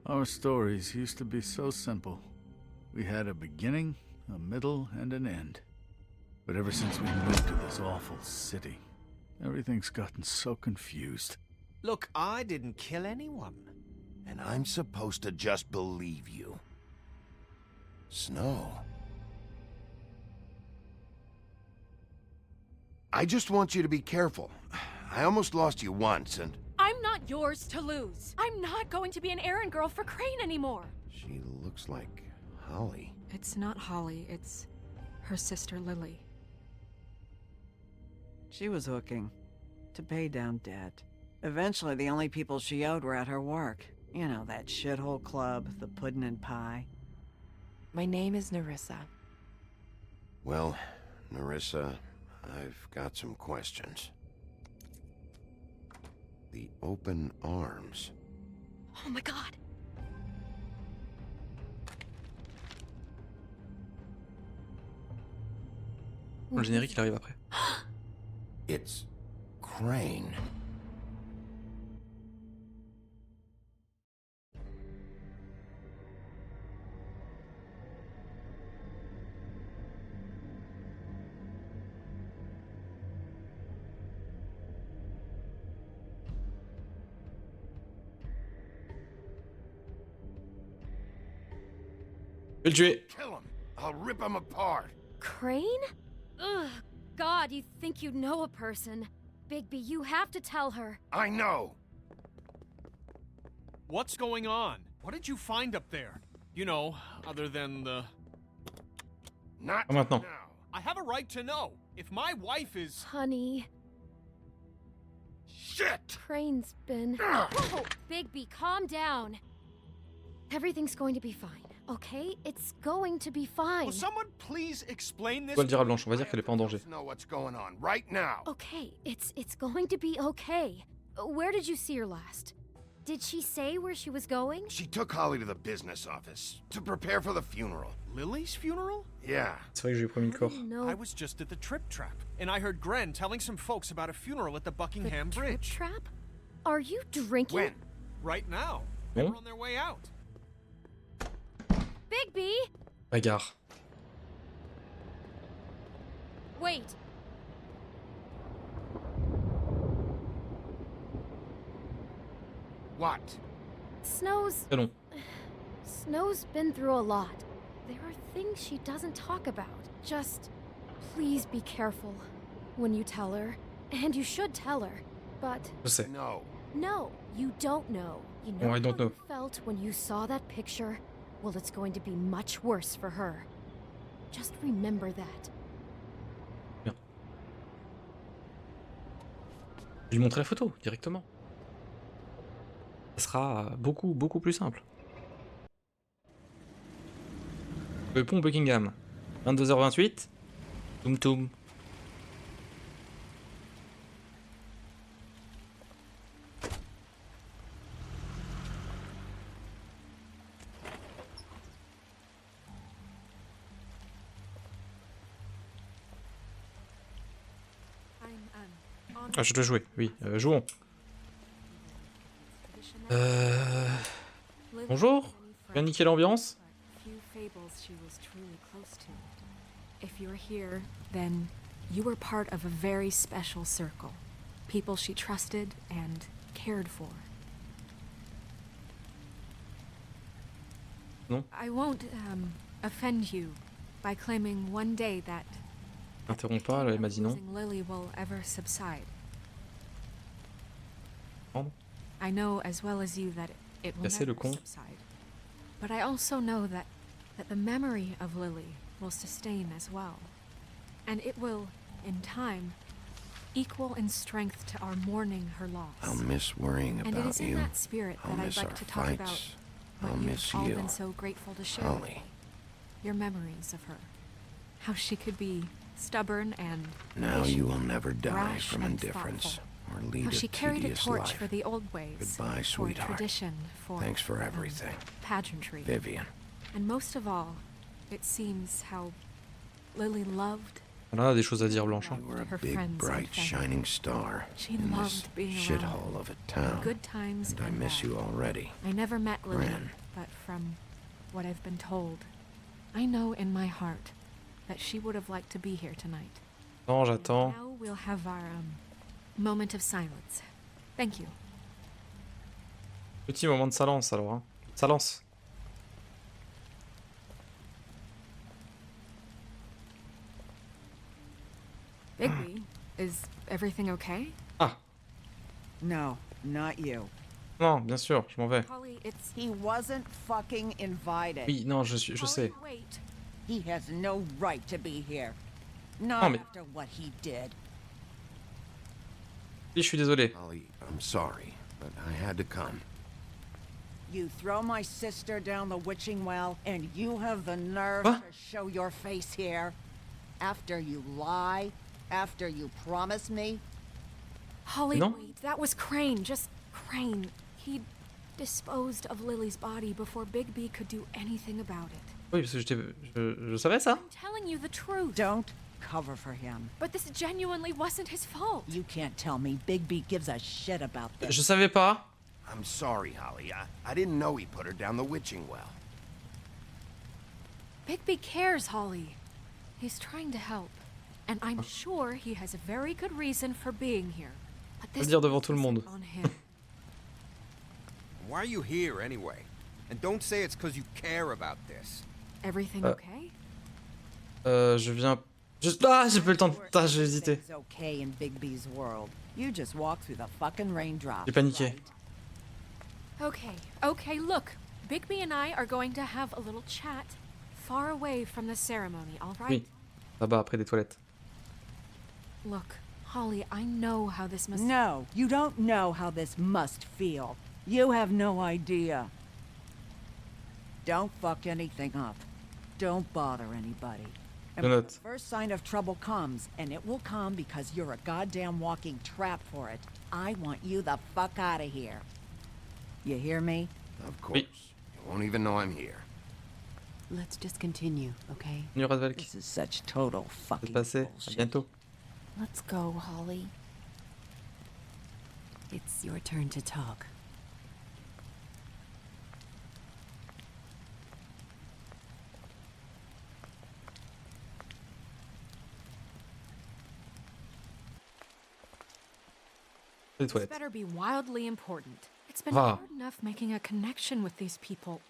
Our stories used to be so simple. We had a beginning, a middle, and an end. But ever since we moved to this awful city, everything's gotten so confused. Look, I didn't kill anyone. And I'm supposed to just believe you. Snow. I just want you to be careful. I almost lost you once, and... I'm not yours to lose. I'm not going to be an errand girl for Crane anymore. She looks like Holly. It's not Holly, it's her sister Lily. She was hooking to pay down debt. Eventually, the only people she owed were at her work. You know, that shithole club, the Puddin' and Pie. My name is Nerissa. Well, Nerissa, I've got some questions. The open arms. Oh my god. Le générique, il arrive après. It's Crane. Je vais le tuer. Kill him. I'll rip him apart. Crane? Ugh, God, you think you know a person. Bigby, you have to tell her. I know. What's going on? What did you find up there? You know, other than the... Not Pas maintenant. now. I have a right to know. If my wife is... Honey, Shit! Crane's been... Whoa! Bigby, calm down. Everything's going to be fine, okay? It's going to be fine. Will someone please explain this? On va le dire à Blanche, on va dire qu'elle est pas en danger. Know what's going on right now. Okay, it's going to be okay. Where did you see her last? Did she say where she was going? She took Holly to the business office to prepare for the funeral. Lily's funeral? Yeah. C'est vrai que j'ai promis le corps. No. I was just at the Trip Trap, and I heard Gren telling some folks about a funeral at the Buckingham the Bridge. Trap? Are you drinking? When? Right now. Bon. They're on their way out. Bigby! Bagarre. Wait. What? Snow's C'est long. Snow's been through a lot. There are things she doesn't talk about. Just please be careful when you tell her. And you should tell her. But Je sais. No. no, you don't know. You know Oh, I don't how know. you felt when you saw that picture? Well, it's going to be much worse for her. Just remember that. Bien. Je lui montrer la photo directement. Ça sera beaucoup plus simple. Le pont Buckingham. 22h28. Toum toum. Ah, je dois jouer, oui. Jouons. Bonjour. Je viens niquer l'ambiance. Few fables she was truly close to. If you're here, then you were part of a very special circle. People she trusted and cared for. Non. I won't offend you by claiming one day that Interromps pas, elle m'a dit non. losing Lily will ever subside. Prendre. I know as well as you that it will Casser le never con. subside. But I also know that the memory of Lily will sustain as well. And it will, in time, equal in strength to our mourning her loss. I'll miss worrying And it about is in you. that spirit I'll that I'd miss like our to talk about fights. what I'll you've miss all you. been so grateful to share with Holly. me. Your memories of her. How she could be stubborn and Now patient, you will never die rash from and indifference thoughtful. or lead How a she carried a tedious torch life. for the old ways. Goodbye, for sweetheart. tradition, for Thanks for everything. pageantry. Vivian. And most of all, it seems how Lily loved Voilà, a des choses à dire, Blanche. Hein. You were Her a big, friends and bright, family. shining star She in this loved being around. shithole of a town. Good times And I and miss bad. you already. I never met Lily, Gran. but from what I've been told, I know in my heart that she would have liked to be here tonight. Non, j'attends. Now we'll have our moment of silence. Thank you. Petit moment de silence alors. Hein. Silence. Bigby, is everything okay? Ah, No, not you. non, bien sûr, je m'en vais. Holly, it's... He wasn't fucking invited. Oui, non, je sais. Holly, wait. He has no right to be here. Not Non, mais- after what he did. Oui, je suis désolé. Holly, I'm sorry, but I had to come. You throw my sister down the witching well, and you have the nerve What? to show your face here? After you lie? After you promise me? Holly, Non? wait. That was Crane. Just Crane. He disposed of Lily's body before Bigby could do anything about it. Oui, parce que je savais ça. I'm telling you the truth. Don't cover for him. But this genuinely wasn't his fault. You can't tell me Bigby gives a shit about this. Je savais pas. I'm sorry, Holly. I didn't know he put her down the witching well. Bigby cares, Holly. He's trying to help. And I'm sure he has a very good reason for being here. But this dire devant tout le isn't monde. on him. Why are you here anyway? And don't say it's because you care about this. Everything Uh, okay? Je viens... Ah, j'ai pas eu le temps de... Ah, j'ai hésité. Everything's okay in Bigby's world. You just walk through the fucking raindrops. J'ai paniqué. right? Okay, look. Bigby and I are going to have a little chat far away from the ceremony, all right? Oui, là-bas, après des toilettes. Look, Holly, I know how this must... No, you don't know how this must feel. You have no idea. Don't fuck anything up. Don't bother anybody. And Je when note. the first sign of trouble comes, and it will come because you're a goddamn walking trap for it, I want you the fuck out of here. You hear me? Of course. You won't even know I'm here. Let's just continue, okay? Nuradvelk. This is such total C'est fucking passé. À bullshit. bientôt. Let's go, Holly. It's your turn to talk. Des This toilettes. better be wildly important. It's been Va. hard enough making a connection with these people.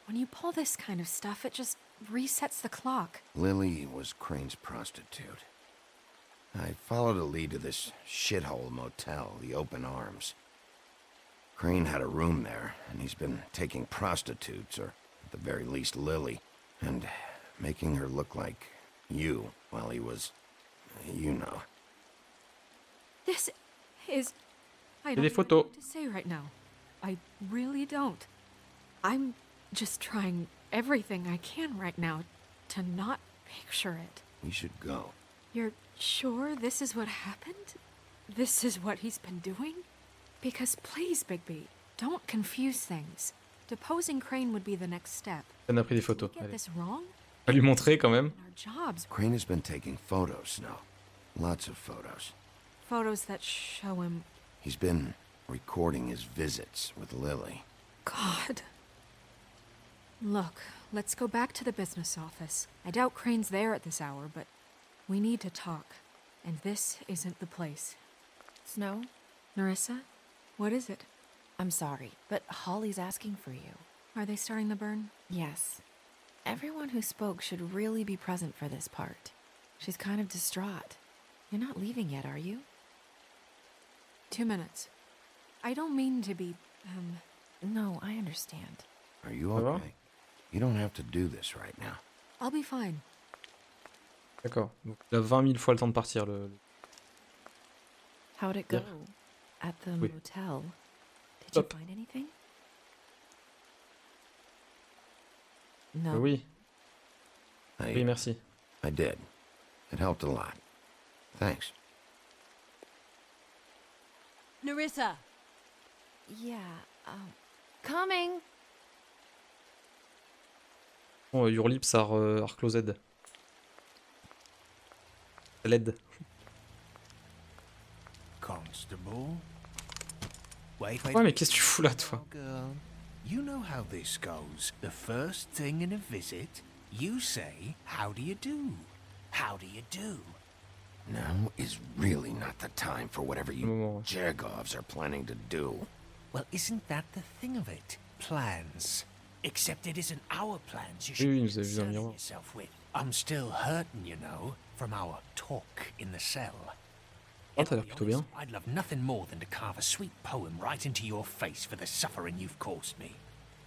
When you pull this kind of stuff, it just resets the clock. Lily was Crane's prostitute. I followed a lead to this shithole motel, the Open Arms. Crane had a room there, and he's been taking prostitutes, or at the very least Lily, and making her look like you while he was, you know. This is... I Et don't des even know photos. what to say right now. I really don't. I'm just trying everything I can right now to not picture it. We should go. You're sure this is what happened? This is what he's been doing? Because please, Bigby, don't confuse things. Deposing Crane would be the next step. Elle a pris des Did we photos. get Allez. this wrong? On va lui montrer quand même. In our jobs, Crane has been taking photos now. Lots of photos. photos that show him... He's been recording his visits with Lily. God. Look, let's go back to the business office. I doubt Crane's there at this hour, but we need to talk. And this isn't the place. Snow, Nerissa, what is it? I'm sorry, but Holly's asking for you. Are they starting the burn? Yes. Everyone who spoke should really be present for this part. She's kind of distraught. You're not leaving yet, are you? 2 minutes. I don't mean to be, No, I understand. Are you Ça va? okay? You don't have to do this right now. I'll be fine. D'accord. Donc il a 20 000 fois le temps de partir. How'd it Yeah. go at the Oui. motel? Did Stop. you find anything? No. Oui, oui, merci. I did. It helped a lot. Thanks. Nerissa! Yeah, coming. Bon, Your Lips are closed. Ça l'aide. Constable. Wait, Ouais, mais qu'est-ce que tu fous là, toi? girl. You know how this goes. The first thing in a visit, you say, how do you do? How do you do? Now is really not the time for whatever Le you moment. Jagovs are planning to do. Well, isn't that the thing of it? Plans. Except it isn't our plans you Oui, should oui, be nous avez vu dans le concerning miroir. yourself with. I'm still hurting, you know, from our talk in the cell. Oh, t'as To l'air be plutôt honest, bien. I'd love nothing more than to carve a sweet poem right into your face for the suffering you've caused me.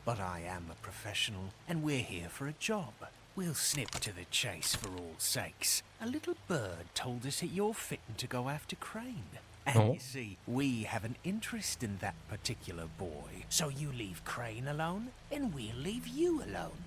But I am a professional, and we're here for a job. We'll snip to the chase for all sakes. A little bird told us that you're fitting to go after Crane. And Oh. you see, we have an interest in that particular boy. So you leave Crane alone, and we'll leave you alone.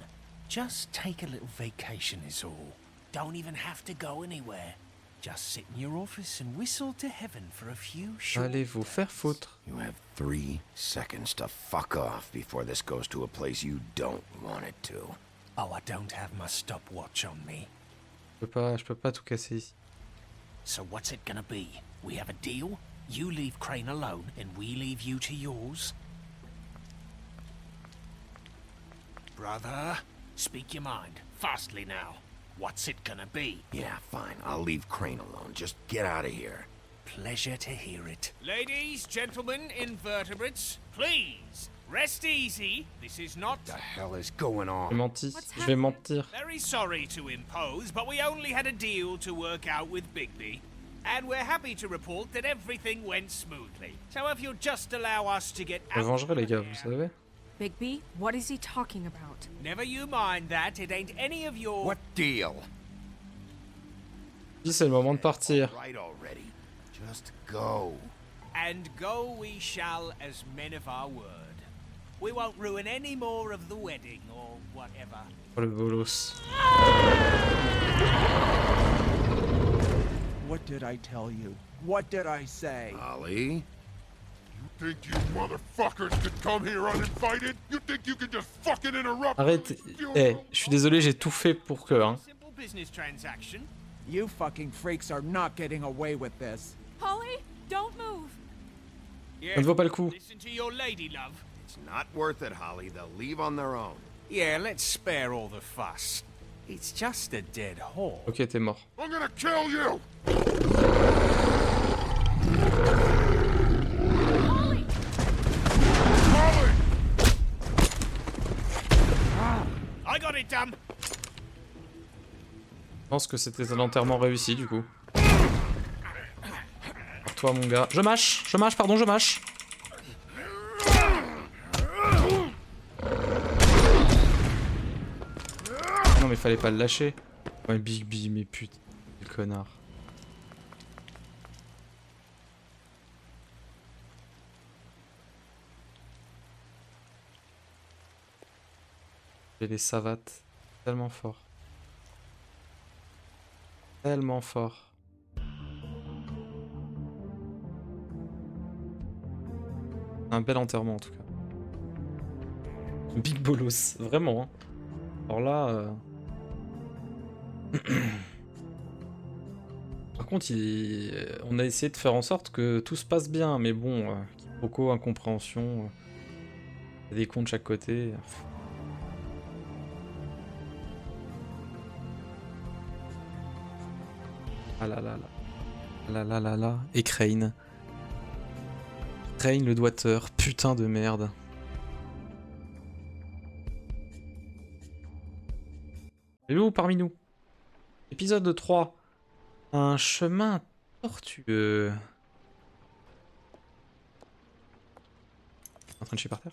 Just take a little vacation is all. Don't even have to go anywhere. Just sit in your office and whistle to heaven for a few short Allez vous faire foutre. You have 3 seconds to fuck off before this goes to a place you don't want it to. Oh, I don't have my stopwatch on me. Je peux pas tout casser ici. So what's it gonna be? We have a deal? You leave Crane alone, and we leave you to yours? Brother, speak your mind. Fastly now. What's it gonna be? Yeah, fine. I'll leave Crane alone. Just get out of here. Pleasure to hear it. Ladies, gentlemen, invertebrates, please, rest easy. This is not... What the hell is going J'ai on? menti. Je vais mentir. Very sorry to impose, but we only had a deal to work out with Bigby. And we're happy to report that everything went smoothly. So if you'll just allow us to get Je me out... vengerai, les gars, vous savez. Bigby, what is he talking about? Never you mind that, it ain't any of your... What deal? Dis, c'est le moment de partir. Right already. Just go. And go we shall as men of our word. We won't ruin any more of the wedding or whatever. Oh, le bolos. What did I tell you? What did I say? Ollie? You think you motherfuckers could come here uninvited? You think you can just fucking interrupt? Arrête. Eh, je suis désolé, j'ai tout fait pour que, hein. Simple business transaction. You fucking freaks are not getting away with this. Polly, don't move! Yeah, Ça ne vaut pas le coup. listen to your lady love. It's not worth it, Holly. They'll leave on their own. Yeah, let's spare all the fuss. It's just a dead horse. Ok, t'es mort. I'm gonna kill you! Polly! Holly! I got it, damn. Je pense que c'était un enterrement réussi, du coup. Pour toi, mon gars. Je mâche, pardon, je mâche. Non, mais fallait pas le lâcher. Ouais, Bigby, mais putain, quel connard. J'ai les savates tellement fort. Tellement fort. Un bel enterrement en tout cas. Big bolos, vraiment. Hein. Alors là... Par contre, on a essayé de faire en sorte que tout se passe bien, mais bon, quiproquo, incompréhension, il y a des cons de chaque côté. Ah là là là. Là là là là. Et Crane. Crane le doigteur, putain de merde. Et où parmi nous? Épisode 3. Un chemin tortueux. En train de chier par terre.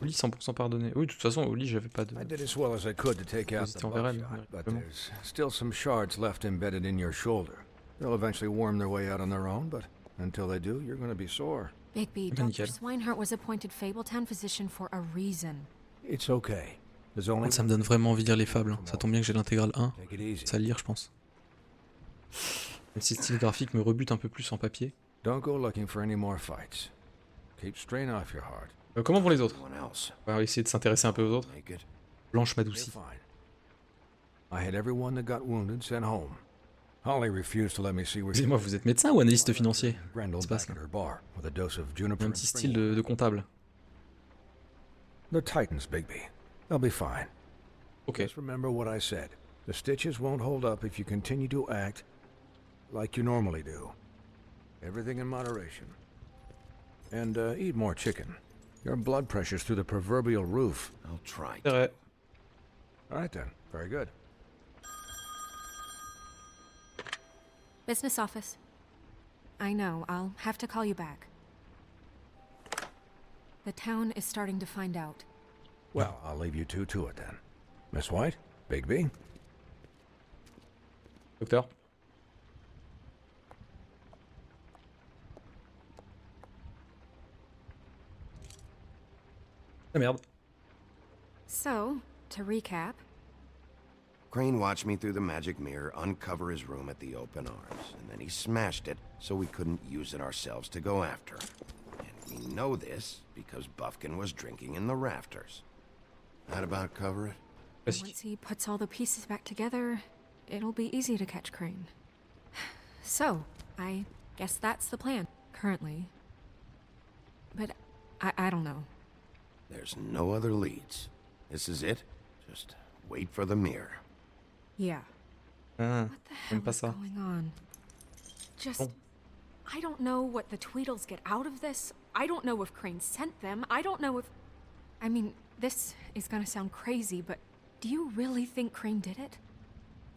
Oli 100% pardonné. Oui, de toute façon, Oli, j'avais pas de... I did as well as I could to take out the C'était envers elle, buckshot, but vraiment. there's still some shards left embedded in your shoulder. They'll eventually worm their way out on their own, but until they do, you're going to be sore. Bigby, Ben, Dr. nickel. Swinehart was appointed Fabletown physician for a reason. It's okay. There's only Ça me donne vraiment envie de lire les fables. Ça tombe bien que j'ai l'intégrale 1. Take it easy. Ça à lire, je pense. Même si le style graphique me rebute un peu plus en papier. Don't go looking for any more fights. Keep strain off your heart. Comment pour les autres? Anyone else? On va essayer de s'intéresser un peu aux autres. Make it. Blanche You're m'adoucit. fine. I had everyone that got wounded sent home. Holly refused to let me see where Excusez-moi, vous êtes médecin ou analyste financier? Grendel C'est pas ça. back at her bar with a dose of juniper Un and petit style spring de comptable. The Titans, Bigby. They'll be fine. Ok. Just remember what I said. The stitches won't hold up if you continue to act like you normally do. Everything in moderation. And eat more chicken. Your blood pressure's through the proverbial roof. I'll try. C'est vrai. All right then. Very good. Business office. I know, I'll have to call you back. The town is starting to find out. Well, I'll leave you two to it then. Miss White, Bigby. Docteur. Ah merde. So, to recap, Crane watched me through the magic mirror uncover his room at the open arms, and then he smashed it so we couldn't use it ourselves to go after him. And we know this because Buffkin was drinking in the rafters. That about cover it? once he puts all the pieces back together, it'll be easy to catch Crane. So, I guess that's the plan, currently. But I don't know. There's no other leads. This is it. Just wait for the mirror. Yeah. Ah, What the hell j'aime pas is ça. going on? Just... Bon. I don't know what the Tweedles get out of this. I don't know if Crane sent them. I don't know if... I mean, this is gonna sound crazy, but do you really think Crane did it?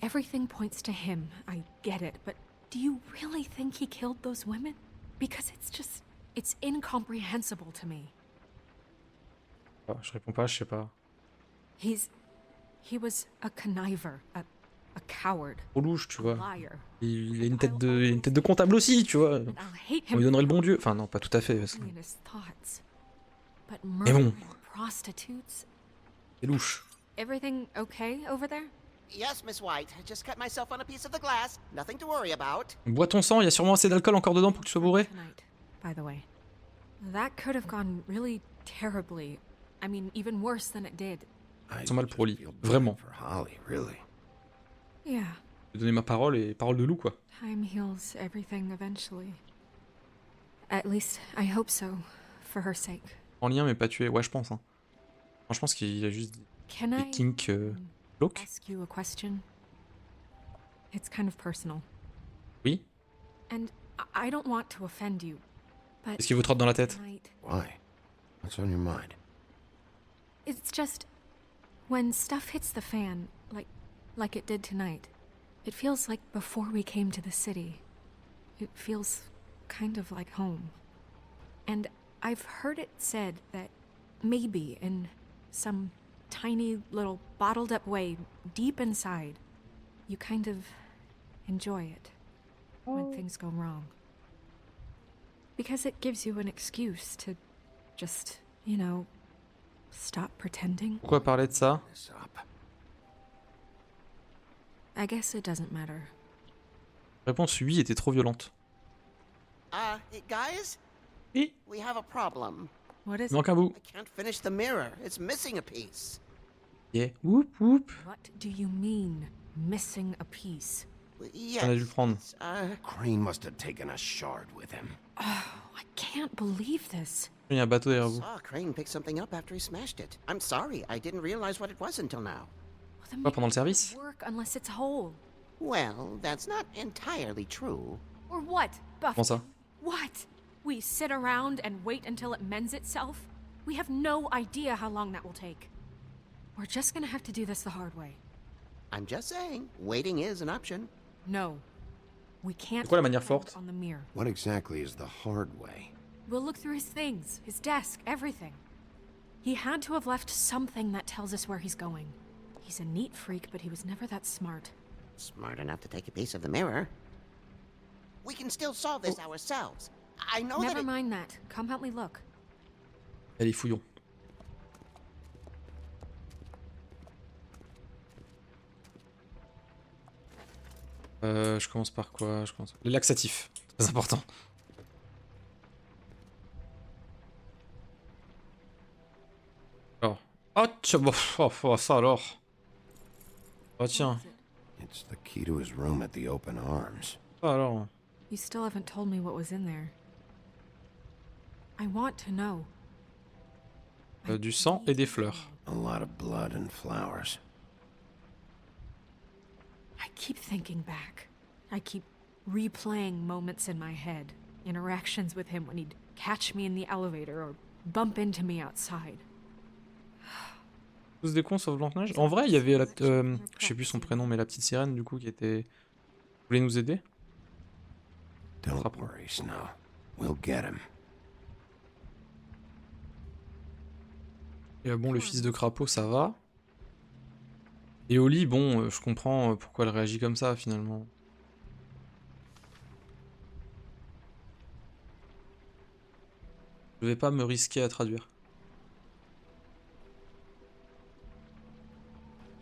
Everything points to him. I get it, but do you really think he killed those women? Because it's just... It's incomprehensible to me. Ah, je réponds pas, je sais pas. He was a conniver, a coward, Trop louche, tu a vois. liar. Il a une tête de comptable aussi, tu vois. And I'll hate On him lui donnerait le for bon Dieu. Enfin, non, pas tout à fait. Parce que in his thoughts. But Mais bon. murdering prostitutes? c'est louche. Everything okay over there? Yes, Miss White. I just cut myself on a piece of the glass. Nothing to worry about. Bois ton sang, il y a sûrement assez d'alcool encore dedans pour que tu sois bourré. Tonight, by the way. That could have gone really terribly. I mean, even worse than it did. I Ils sont mal just pour lui. feel bad Vraiment. for Holly, really. Yeah, Je vais donner ma parole et parole de loup, quoi. time heals everything eventually. At least, I hope so, for her sake. En lien, mais pas tué. Ouais, je pense. Hein. Enfin, je pense qu'il a juste Can des I kinks glauques. ask you a question? It's kind of personal. Oui. And I don't want to offend you, but Qu'est-ce qui vous trotte dans la tête? tonight, Why? What's on your mind? it's just when stuff hits the fan, like it did tonight, it feels like before we came to the city. It feels kind of like home. And I've heard it said that maybe in some tiny little bottled up way deep inside, you kind of enjoy it when things go wrong. Because it gives you an excuse to just, you know, stop pretending. Pourquoi parler de ça? This up. I guess it doesn't matter. Réponse oui était trop violente. Guys? Oui. We have a problem. What is Il manque un bout. I can't finish the mirror. It's missing a piece. Yeah. Whoop whoop. What do you mean, missing a piece? Yes. On a dû le prendre. Crane must have taken a shard with him. Oh, I can't believe this. Il y a un bateau derrière vous. Saw Crane pick something up after he smashed it. I'm sorry, I didn't realize what it was until now. The Pas pendant le mirror service? won't work unless it's whole. Well, that's not entirely true. Or what, Buffy? Comment ça? What? We sit around and wait until it mends itself? We have no idea how long that will take. We're just gonna have to do this the hard way. I'm just saying, waiting is an option. No. We can't C'est quoi la manière depend forte? on the mirror. What exactly is the hard way? We'll look through his things, his desk, everything. He had to have left something that tells us where he's going. He's a neat freak, but he was never that smart. Smart enough to take a piece of the mirror. We can still solve this ourselves. I know Never that mind that. Come help me look. Allez, fouillons. Je commence par quoi? Les laxatifs, c'est très important. Alors. Oh, ça alors. Oh tiens. It's the key to his room at the open arms. Ah, alors. You still haven't told me what was in there. I want to know. Du sang et des fleurs. A lot of blood and flowers. I keep thinking back. I keep replaying moments in my head. Interactions with him when he'd catch me in the elevator or bump into me outside. Tous des cons sauf Blanche-Neige. En vrai, il y avait la... je sais plus son prénom, mais la petite sirène, du coup, qui était... voulait nous aider. Don't worry, Snow. We'll get him. Et bon, le fils de crapaud, ça va. Et Oli, bon, je comprends pourquoi elle réagit comme ça, finalement. Je vais pas me risquer à traduire.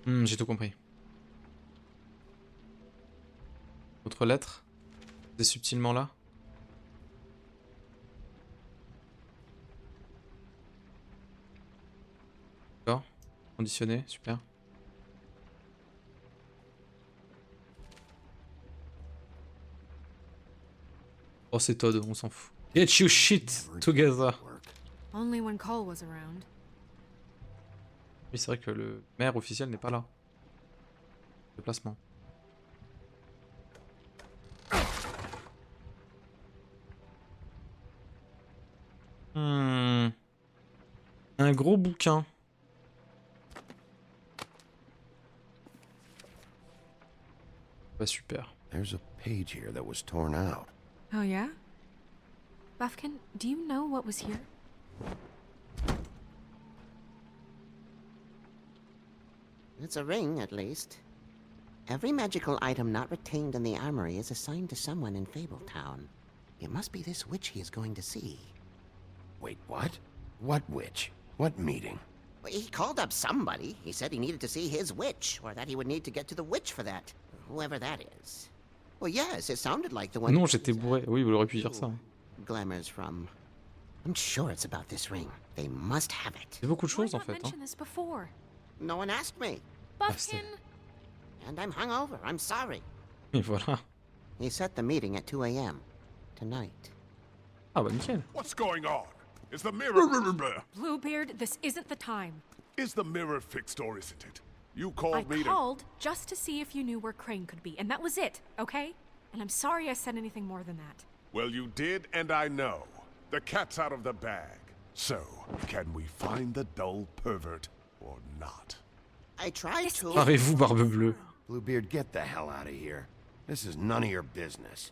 J'ai tout compris. Autre lettre. C'est subtilement là. D'accord. Conditionné, super. Oh, c'est Todd, on s'en fout. Get your shit together. Only when Cole was around. Oui, c'est vrai que le maire officiel n'est pas là. Déplacement. Un gros bouquin. Pas super. There's a page here that was torn out. Oh yeah? Buffkin, do you know what was here? It's a ring, at least. Every magical item not retained in the armory is assigned to someone in Fabletown. It must be this witch he is going to see. Wait, what? What witch? What meeting? Well, he called up somebody. He said he needed to see his witch, or that he would need to get to the witch for that. Whoever that is. Well, yes, it sounded like the one... Non, j'étais bourré. Oui, vous auriez pu dire ça. Glamour's from. I'm sure it's about this ring. They must have it. C'est beaucoup de choses, en fait. Hein. No one asked me. Buffkin! And I'm hungover. I'm sorry. Et voilà. He set the meeting at 2 a.m. tonight. Ah bah nickel. What's going on? Is the mirror... Bluebeard, this isn't the time. Is the mirror fixed or isn't it? You called me I called just to see if you knew where Crane could be, and that was it, okay? And I'm sorry I said anything more than that. Well, you did, and I know. The cat's out of the bag. So, can we find the dull pervert or not? I tried to... Parez-vous, Barbe Bleue. Bluebeard, get the hell out of here. This is none of your business.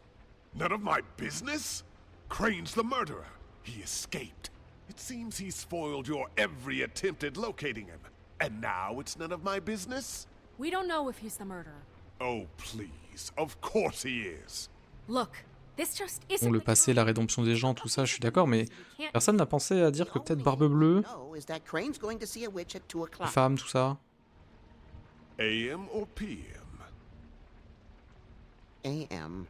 None of my business? Crane's the murderer. He escaped. It seems he spoiled your every attempt at locating him. And now it's none of my business? We don't know if he's the murderer. Oh, please. Of course he is. Look, this just isn't... Bon, le passé, la rédemption des gens, tout ça, je suis d'accord, mais personne n'a pensé à dire que peut-être Barbe Bleue, les femmes, tout ça. AM or PM? AM.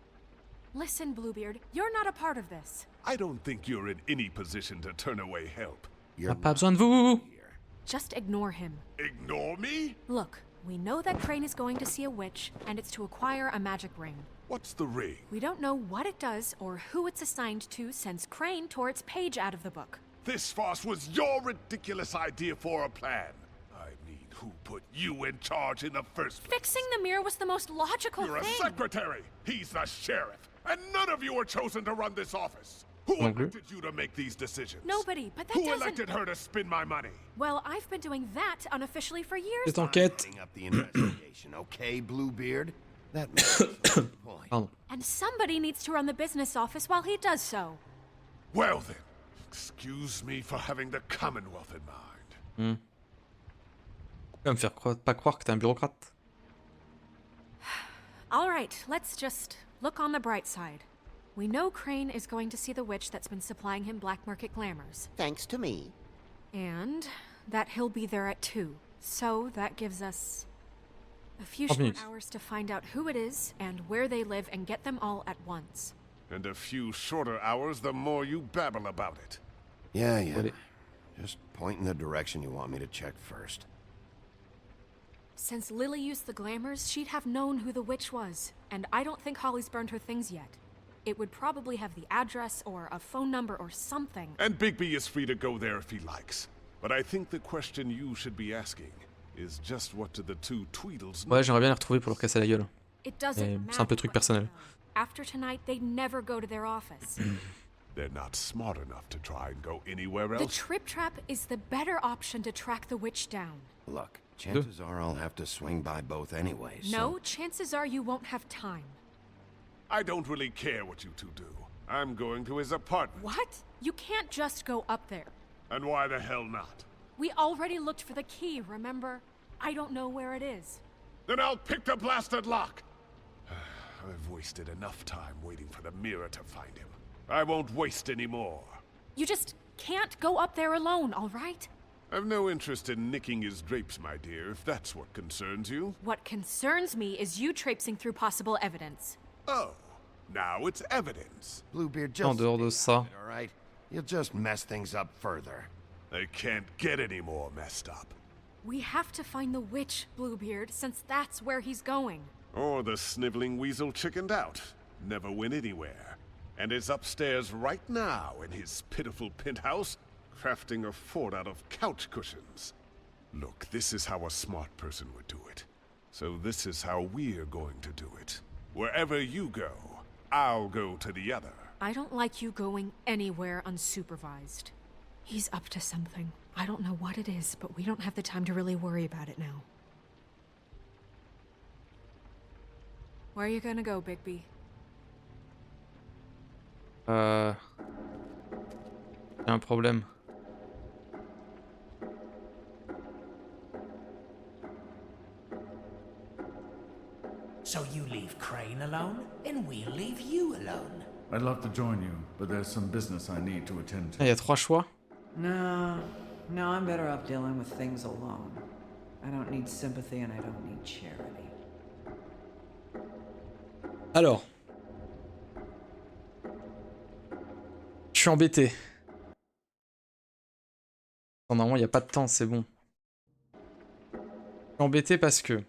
Listen, Bluebeard, you're not a part of this. I don't think you're in any position to turn away help. On n'a pas besoin de vous. Just ignore him. Ignore me? Look, we know that Crane is going to see a witch, and it's to acquire a magic ring. What's the ring? We don't know what it does or who it's assigned to since Crane tore its page out of the book. This farce was your ridiculous idea for a plan. I mean, who put you in charge in the first place? Fixing the mirror was the most logical You're thing. a secretary. He's the sheriff. And none of you were chosen to run this office. Who elected you to make these decisions? Nobody, but that Who doesn't... elected her to spend my money? Well, I've been doing that unofficially for years. Cette enquête. Up the investigation, okay, Bluebeard? That makes sense. Pardon. And somebody needs to run the business office while he does so. Well then, excuse me for having the Commonwealth in mind. Tu vas me faire pas croire que t'es un bureaucrate. All right, let's just look on the bright side. We know Crane is going to see the witch that's been supplying him black market glamours. Thanks to me. And that he'll be there at 2. So that gives us a few short hours to find out who it is and where they live and get them all at once. And a few shorter hours the more you babble about it. Yeah. Just point in the direction you want me to check first. Since Lily used the glamours, she'd have known who the witch was, and I don't think Holly's burned her things yet. It would probably have the address or a phone number or something. And Bigby is free to go there if he likes. But I think the question you should be asking is just what do the two Tweedles know? Ouais, j'aimerais bien les retrouver pour leur casser la gueule. It doesn't Mais matter. c'est un peu truc personnel. After tonight, they'd never go to their office. They're not smart enough to try and go anywhere The else. trip trap is the better option to track the witch down. Look, chances are I'll have to swing by both anyways. No, chances are you won't have time. I don't really care what you two do. I'm going to his apartment. What? You can't just go up there. And why the hell not? We already looked for the key, remember? I don't know where it is. Then I'll pick the blasted lock. I've wasted enough time waiting for the mirror to find him. I won't waste any more. You just can't go up there alone, all right? I've no interest in nicking his drapes, my dear, if that's what concerns you. What concerns me is you traipsing through possible evidence. Oh, now it's evidence. Bluebeard, En just dehors de ça. all right? You'll just mess things up further. They can't get any more messed up. We have to find the witch, Bluebeard, since that's where he's going. Or the sniveling weasel chickened out. Never went anywhere. And is upstairs right now in his pitiful penthouse, crafting a fort out of couch cushions. Look, this is how a smart person would do it. So this is how we're going to do it. Wherever you go, I'll go to the other. I don't like you going anywhere unsupervised. He's up to something. I don't know what it is, but we don't have the time to really worry about it now. Where are you gonna go, Bigby? Y'a un problème. So you leave Crane alone, and we'll leave you alone. I'd love to join you, but there's some business I need to attend Ah, to. y a 3 choix. No, I'm better off dealing with things alone. I don't need sympathy and I don't need charity. Alors. Je suis embêté. Non, normalement, il n'y a pas de temps, c'est bon. Je suis embêté parce que...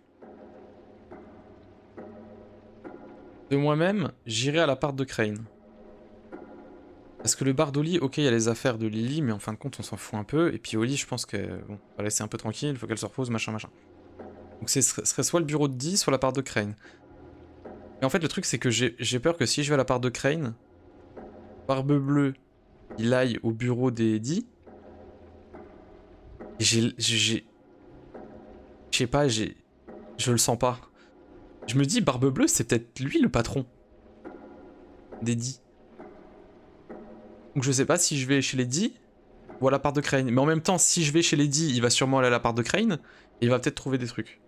De moi-même, j'irai à l'appart de Crane. Parce que le bar d'Oli, ok, il y a les affaires de Lily, mais en fin de compte, on s'en fout un peu. Et puis Oli, je pense que... Bon, on va laisser un peu tranquille, il faut qu'elle se repose, machin. Donc ce serait soit le bureau de Dee, soit l'appart de Crane. Et en fait, le truc, c'est que j'ai peur que si je vais à l'appart de Crane, Barbe Bleue, il aille au bureau des Dee. Et je sais pas, je le sens pas. Je me dis, Barbe Bleue, c'est peut-être lui le patron des Dee. Donc je sais pas si je vais chez les Dee ou à l'appart de Crane. Mais en même temps, si je vais chez les Dee, il va sûrement aller à l'appart de Crane et il va peut-être trouver des trucs.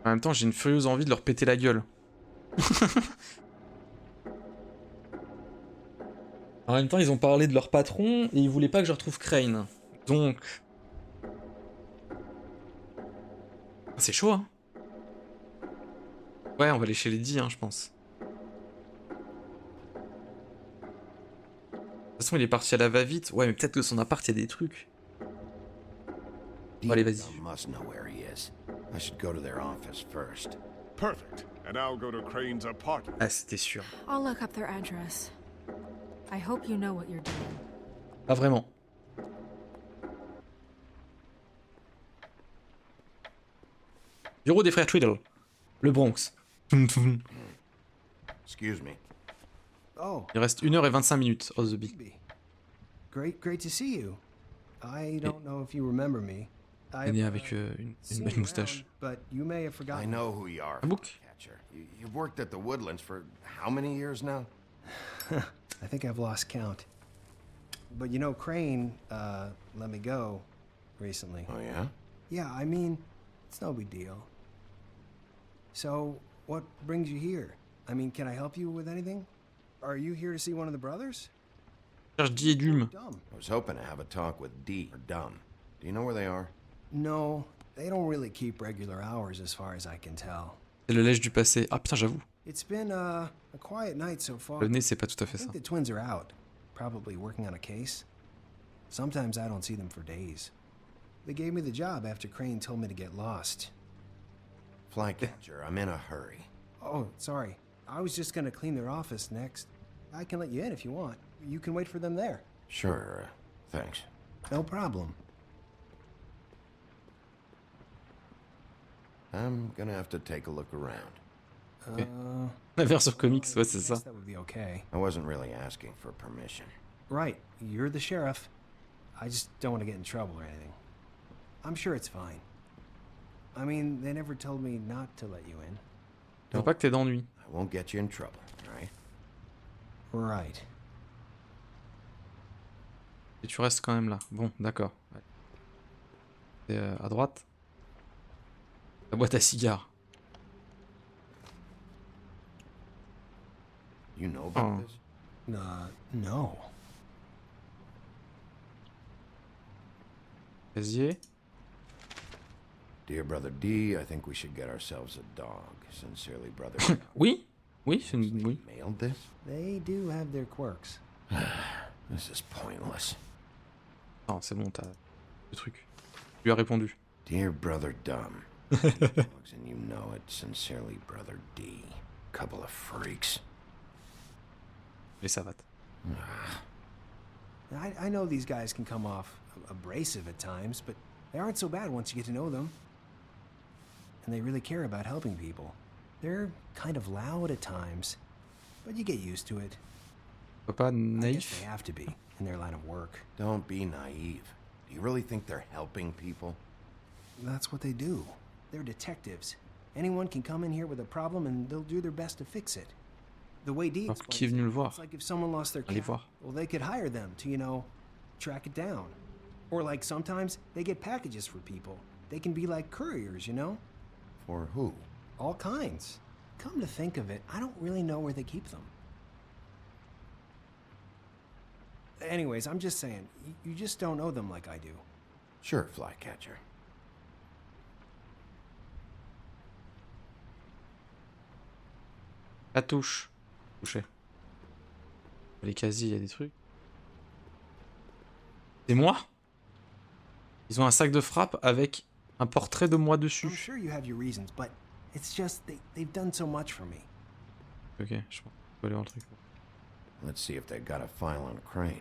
En même temps, j'ai une furieuse envie de leur péter la gueule. En même temps, ils ont parlé de leur patron et ils voulaient pas que je retrouve Crane. Donc... C'est chaud, hein. Ouais, on va aller chez les Dee, hein, je pense. De toute façon, il est parti à la va-vite. Ouais, mais peut-être que son appart, il y a des trucs. Bon, allez, vas-y. Ah, c'était sûr. I'll look up their address. I hope you know what you're doing. Pas vraiment. Bureau des frères Tweedle. Le Bronx. Excuse me. Oh. Il reste 1h25 minutes. Oh, the big. Great to see you. I don't know if you remember me. Il est né avec une belle moustache. But you may have forgotten. I know who you are. Un book. You've worked at the Woodlands for how many years now? I think I've lost count. But you know, Crane let me go recently. Oh, yeah? Yeah, I mean, it's no big deal. So, what brings you here? I mean, can I help you with anything? Are you here to see one of the brothers? Cherche Dee et Dume. I was hoping to have a talk with Dee or Dum. Do you know where they are? No, they don't really keep regular hours as far as I can tell. C'est le lèche du passé. Ah putain, j'avoue. It's been a quiet night so far. Le nez, c'est pas tout à fait I ça. think the twins are out, probably working on a case. Sometimes I don't see them for days. They gave me the job after Crane told me to get lost. Flycatcher, I'm in a hurry. Oh, sorry. I was just gonna clean their office next. I can let you in if you want. You can wait for them there. Sure, thanks. No problem. I'm gonna have to take a look around. La version comics, ouais, c'est ça. That would be okay. I wasn't really asking for permission. Right. You're the sheriff. I just don't want to get in trouble or anything. I'm sure it's fine. I mean, they never told me not to let you in. Faut pas que t'aies d'ennui. I won't get you in trouble, right? Right. Et tu restes quand même là. Bon, d'accord. Ouais. Et à droite. La boîte à cigares. You know about this? No. Casier. Dear Brother D, I think we should get ourselves a dog. Sincerely, Brother D. Oui. Oui, c'est une... Oui. Mailed this? They do have their quirks. This is pointless. Non, c'est bon, t'as le truc. Tu lui as répondu. Dear Brother Dumb. Dogs and you know it. Sincerely, Brother D. Couple of freaks. Les savates. I know these guys can come off abrasive at times, but they aren't so bad once you get to know them. And they really care about helping people. They're kind of loud at times, but you get used to it. Pas I guess naïf. they have to be in their line of work. Don't be naive. Do you really think they're helping people? That's what they do. They're detectives. Anyone can come in here with a problem and they'll do their best to fix it. The way Dee Alors, qui est explains venu le it, voir? it's like if someone lost their Allez cat, voir. well, they could hire them to, you know, track it down. Or like sometimes they get packages for people. They can be like couriers, you know? For who? All kinds. Come to think of it, I don't really know where they keep them. Anyways, I'm just saying, you just don't know them like I do. Sure, Flycatcher. La touche. Touché. Les casiers, il y a des trucs. C'est moi? Ils ont un sac de frappe avec un portrait de moi I'm dessus. sure you have your reasons, but it's just they've done so much for me. Ok, je pense qu'on peut aller dans le truc. Let's see if they got a file on Crane.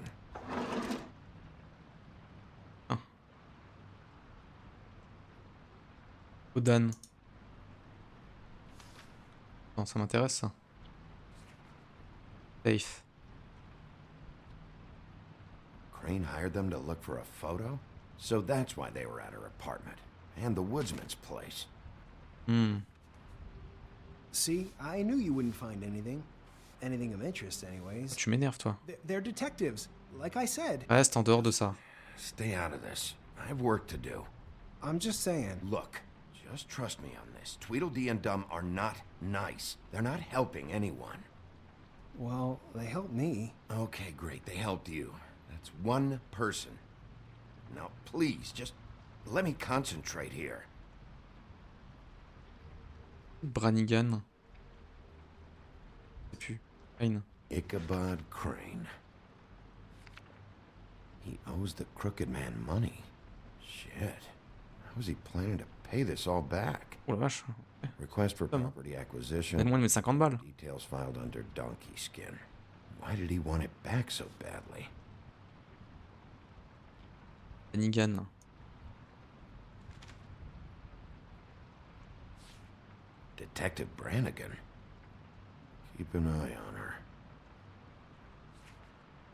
Odan. Non, ça m'intéresse ça. Safe. Crane hired them to look for a photo? So that's why they were at her apartment. And the woodsman's place. Hmm. See, I knew you wouldn't find anything. Anything of interest, anyways. Tu m'énerves, toi. They're detectives, like I said. Reste en dehors de ça. Stay out of this. I have work to do. I'm just saying. Look, just trust me on this. Tweedledee and Dumb are not nice. They're not helping anyone. Well, they helped me. Okay, great. They helped you. That's one person. Now, please, just let me concentrate here. Branigan. Et puis, Crane. Ichabod Crane. He owes the crooked man money. Shit. How is he planning to pay this all back? Oh la vache. Request for property acquisition. Donne-moi mes 50 balles. Details filed under donkey skin. Why did he want it back so badly? Branigan. Detective Brannigan. Keep an eye on her.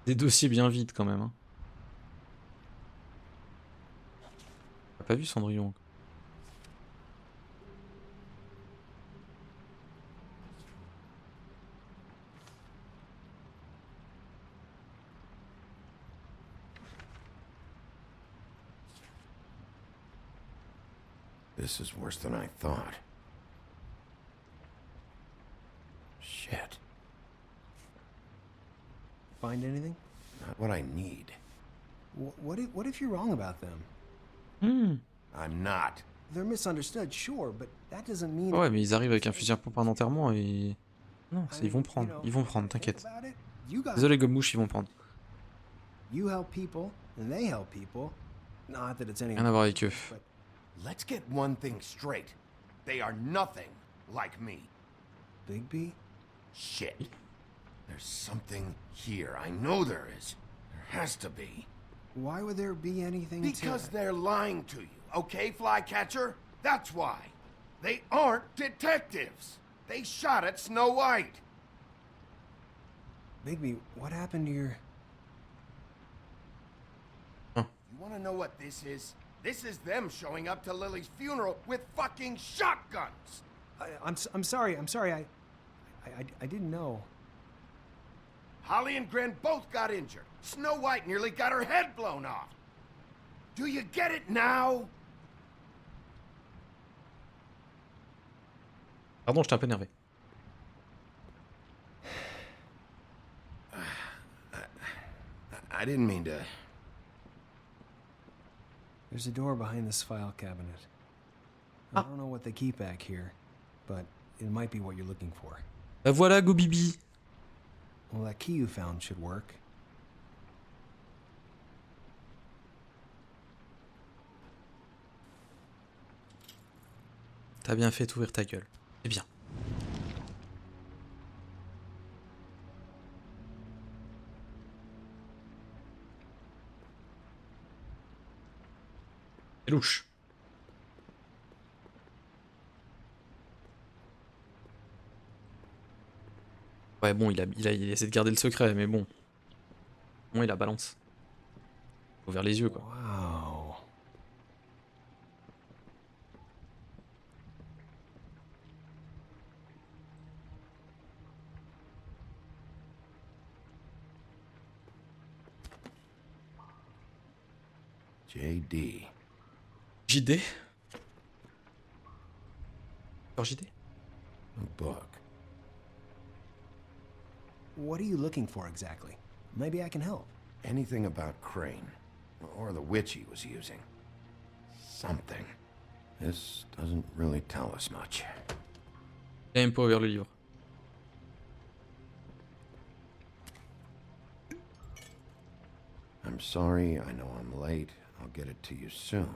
Des dossiers bien vides quand même. Hein. T'as pas vu Cendrillon? This is worse than I thought. Shit. Find anything? Not what I need. What if you're wrong about them? Hmm. I'm not. They're misunderstood, sure, but that doesn't mean... Ouais, mais ils arrivent avec un fusil à pompe à un enterrement et... Non, ils vont prendre, t'inquiète. Désolé Gomouche, ils vont prendre. You help people, and they help people. Not that it's any... Rien à voir avec eux. But Let's get one thing straight. They are nothing like me. Bigby? Shit. There's something here. I know there is. There has to be. Why would there be anything Because to... they're lying to you, okay, Flycatcher? That's why. They aren't detectives. They shot at Snow White. Bigby, what happened to your... You want to know what this is? This is them showing up to Lily's funeral with fucking shotguns. I'm sorry. I didn't know. Holly and Gren both got injured. Snow White nearly got her head blown off. Do you get it now? Pardon, j'étais un peu énervé. I didn't mean to... There's a door behind this file cabinet. I don't know what they keep back here, but it might be what you're looking for. La voilà, go Bibi. Well, that key you found should work. T'as bien fait d'ouvrir ta gueule. C'est bien. C'est louche. Ouais, bon, il essaie de garder le secret, mais bon. Bon, il la balance. Ouvert les yeux, quoi. Wow. JD. JD? Encore JD? A book. What are you looking for exactly? Maybe I can help. Anything about Crane. Or the witch he was using. Something. This doesn't really tell us much. Il a même pas ouvert le livre. I'm sorry, I know I'm late. I'll get it to you soon.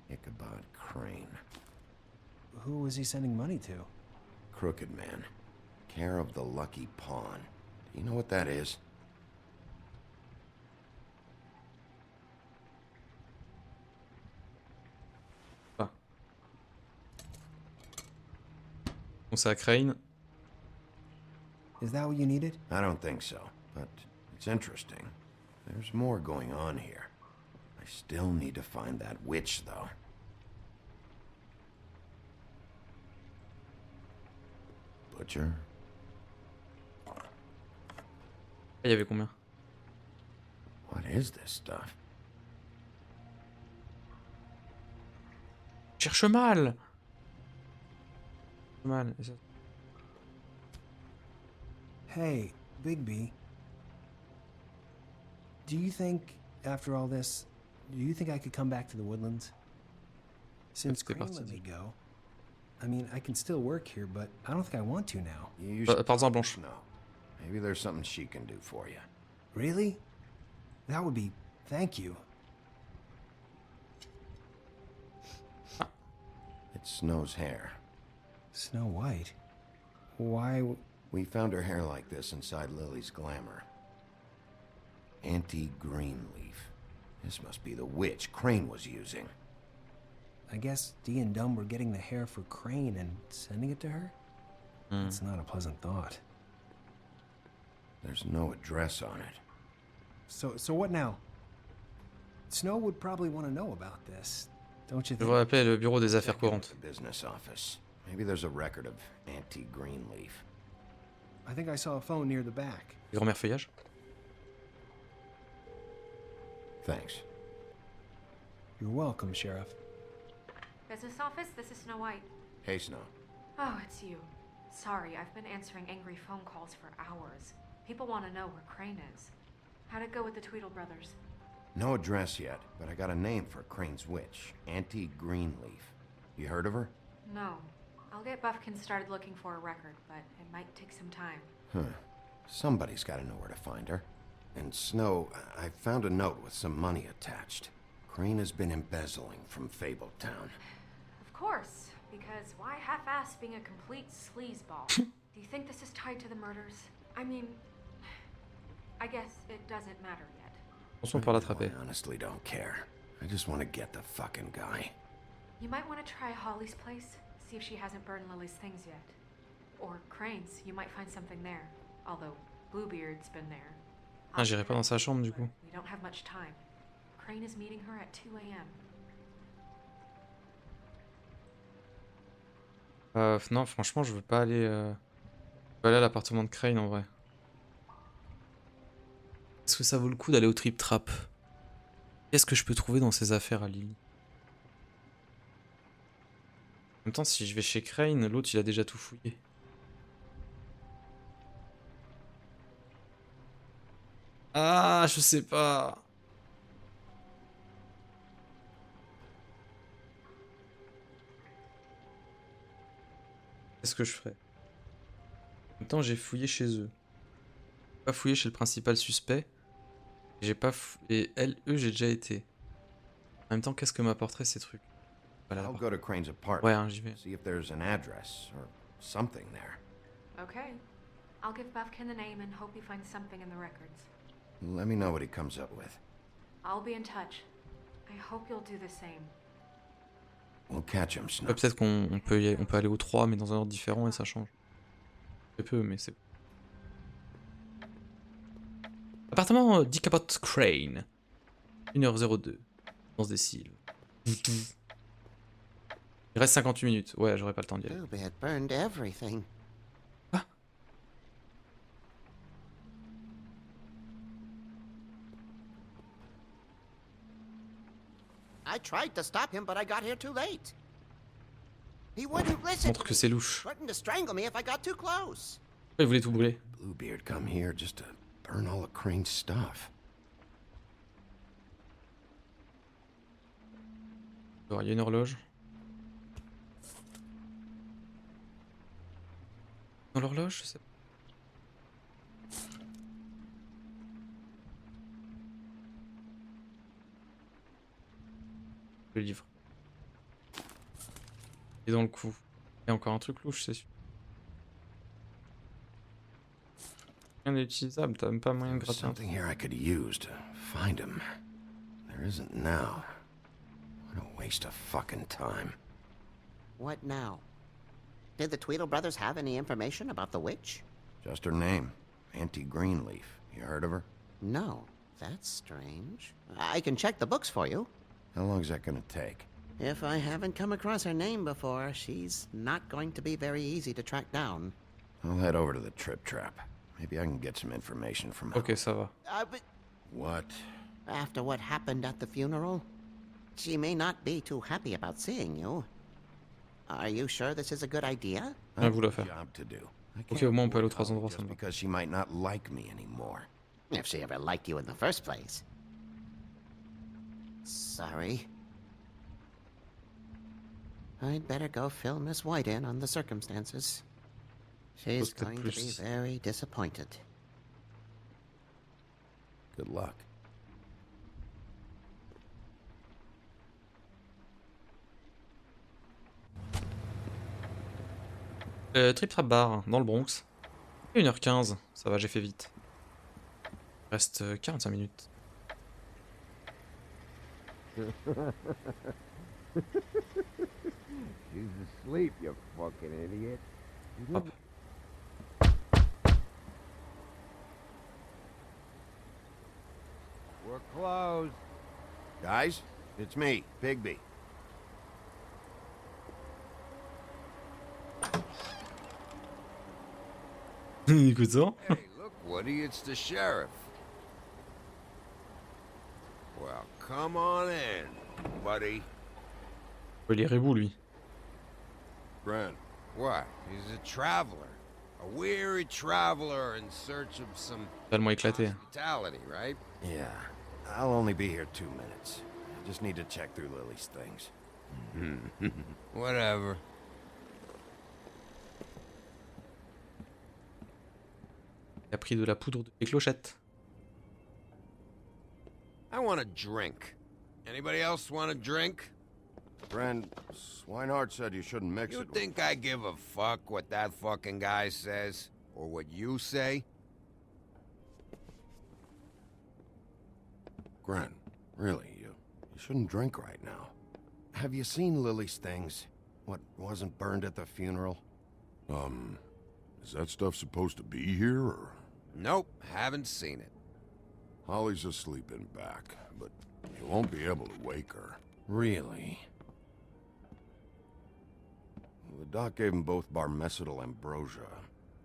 Ichabod Crane. Who was he sending money to? Crooked Man. Care of the Lucky Pawn. Do you know what that is? Ah. Bon, c'est à Crane. Is that what you needed? I don't think so, but it's interesting. There's more going on here. I still need to find that witch, though. Butcher. Il y avait combien? What is this stuff? Cherche mal. Mal. Hey, Bigby. Do you think, after all this, do you think I could come back to the Woodlands? Since Crane let me go. I mean, I can still work here, but I don't think I want to now. Parle-en Blanche. No. Maybe there's something she can do for you. Really? That would be... Thank you. It's Snow's hair. Snow White? Why... We found her hair like this inside Lily's glamour. Anti-Greenleaf. This must be the witch Crane was using. I guess Dee and Dumb were getting the hair for Crane and sending it to her? It's not a pleasant thought. There's no address on it. So what now? Snow would probably want to know about this, don't you Je think? vais appeler le bureau des affaires courantes. Business office. Maybe there's a record of Anti-Greenleaf. I think I saw a phone near the back. Grand-mère feuillage. Thanks. You're welcome, Sheriff. Business office, this is Snow White. Hey, Snow. Oh, it's you. Sorry, I've been answering angry phone calls for hours. People want to know where Crane is. How'd it go with the Tweedle brothers? No address yet, but I got a name for Crane's witch. Anti-Greenleaf. You heard of her? No. I'll get Buffkin started looking for a record, but it might take some time. Huh. Somebody's got to know where to find her. And Snow, I found a note with some money attached. Crane has been embezzling from Fabletown. Of course, because why half-ass being a complete sleazeball? Do you think this is tied to the murders? I mean, I guess it doesn't matter yet. Attention pour l'attraper. I honestly don't care. I just want to get the fucking guy. You might want to try Holly's place, see if she hasn't burned Lily's things yet. Or Crane's, you might find something there. Although Bluebeard's been there. Ah, j'irai pas dans sa chambre du coup. We don't have much time. Crane is meeting her at 2 a.m. Non, franchement, je veux pas aller, à l'appartement de Crane en vrai. Est-ce que ça vaut le coup d'aller au Trip Trap? Qu'est-ce que je peux trouver dans ses affaires à Lily? En même temps, si je vais chez Crane, l'autre il a déjà tout fouillé. Ah, je sais pas. Qu'est-ce que je ferais? En même temps, j'ai fouillé chez eux. J'ai pas fouillé chez le principal suspect. J'ai pas et eux, j'ai déjà été. En même temps, qu'est-ce que m'apporteraient ces trucs? Voilà, I'll go to Crane's apartment. ouais, hein, j'y vais. See if there's an address or something there. Okay. I'll give Bufkin the name and hope he finds something in the records. Let me know what he comes up with. I'll be in touch. I hope you'll do the same. We'll catch him, Snow. Ouais, peut-être qu'on peut aller au 3, mais dans un ordre différent et ça change. C'est peu, mais c'est... Appartement d'Icabot Crane. 1h02. Dans des cils. Il reste 58 minutes. Ouais, j'aurais pas le temps d'y aller. Bluebeard burned everything. Ah. I tried to stop him, but I got here too late. He wouldn't listen. Montre que c'est louche. Threatened to strangle me if I got too close. Il voulait tout brûler. Bluebeard come here just to burn all of Crane's stuff. Alors, il y a une horloge. Dans l'horloge, je sais pas. Le livre. Et dans le coup. Il y a encore un truc louche, c'est sûr. Rien n'est utilisable, t'as même pas moyen de gratter un truc. Something here I could use to find him. There isn't now. What a waste of fucking time. What now? Did the Tweedle brothers have any information about the witch? Just her name. Auntie Greenleaf. You heard of her? No. That's strange. I can check the books for you. How long's that gonna take? If I haven't come across her name before, she's not going to be very easy to track down. I'll head over to the Trip Trap. Maybe I can get some information from her. Ok, ça va. But What? after what happened at the funeral, she may not be too happy about seeing you. Are you sure this is a good idea? Rien vous la faire. Job to do. I Ok, can't au moins on peut aller aux afford 3 endroits, just ça me va. because she might not like me anymore. If she ever liked you in the first place. Sorry. I'd better go fill Miss White in on the circumstances. She's Peut-être going to be plus. very disappointed. Good luck. Trip Trap Bar, dans le Bronx. 1h15, ça va, j'ai fait vite. Il reste 45 minutes. She's asleep, you fucking idiot. Hop. We're closed. Guys, it's me, Bigby. Écoute ça. Hey, look, Woody, it's the sheriff. Well, come on in, buddy. Il est rebou, lui. Brent, what? He's a traveler. A weary traveler in search of some Tellement éclaté. hospitality, right? Yeah. I'll only be here 2 minutes. I just need to check through Lily's things. Whatever. Il a pris de la poudre de clochettes. I want a drink. Anybody else want a drink? Friend, Swinehart said you shouldn't mix You it think I give a fuck what that fucking guy says? Or what you say? Gren, really, you shouldn't drink right now. Have you seen Lily's things? What wasn't burned at the funeral? Is that stuff supposed to be here, or...? Nope, haven't seen it. Holly's asleep in back, but you won't be able to wake her. Really? The doc gave them both barmecidal ambrosia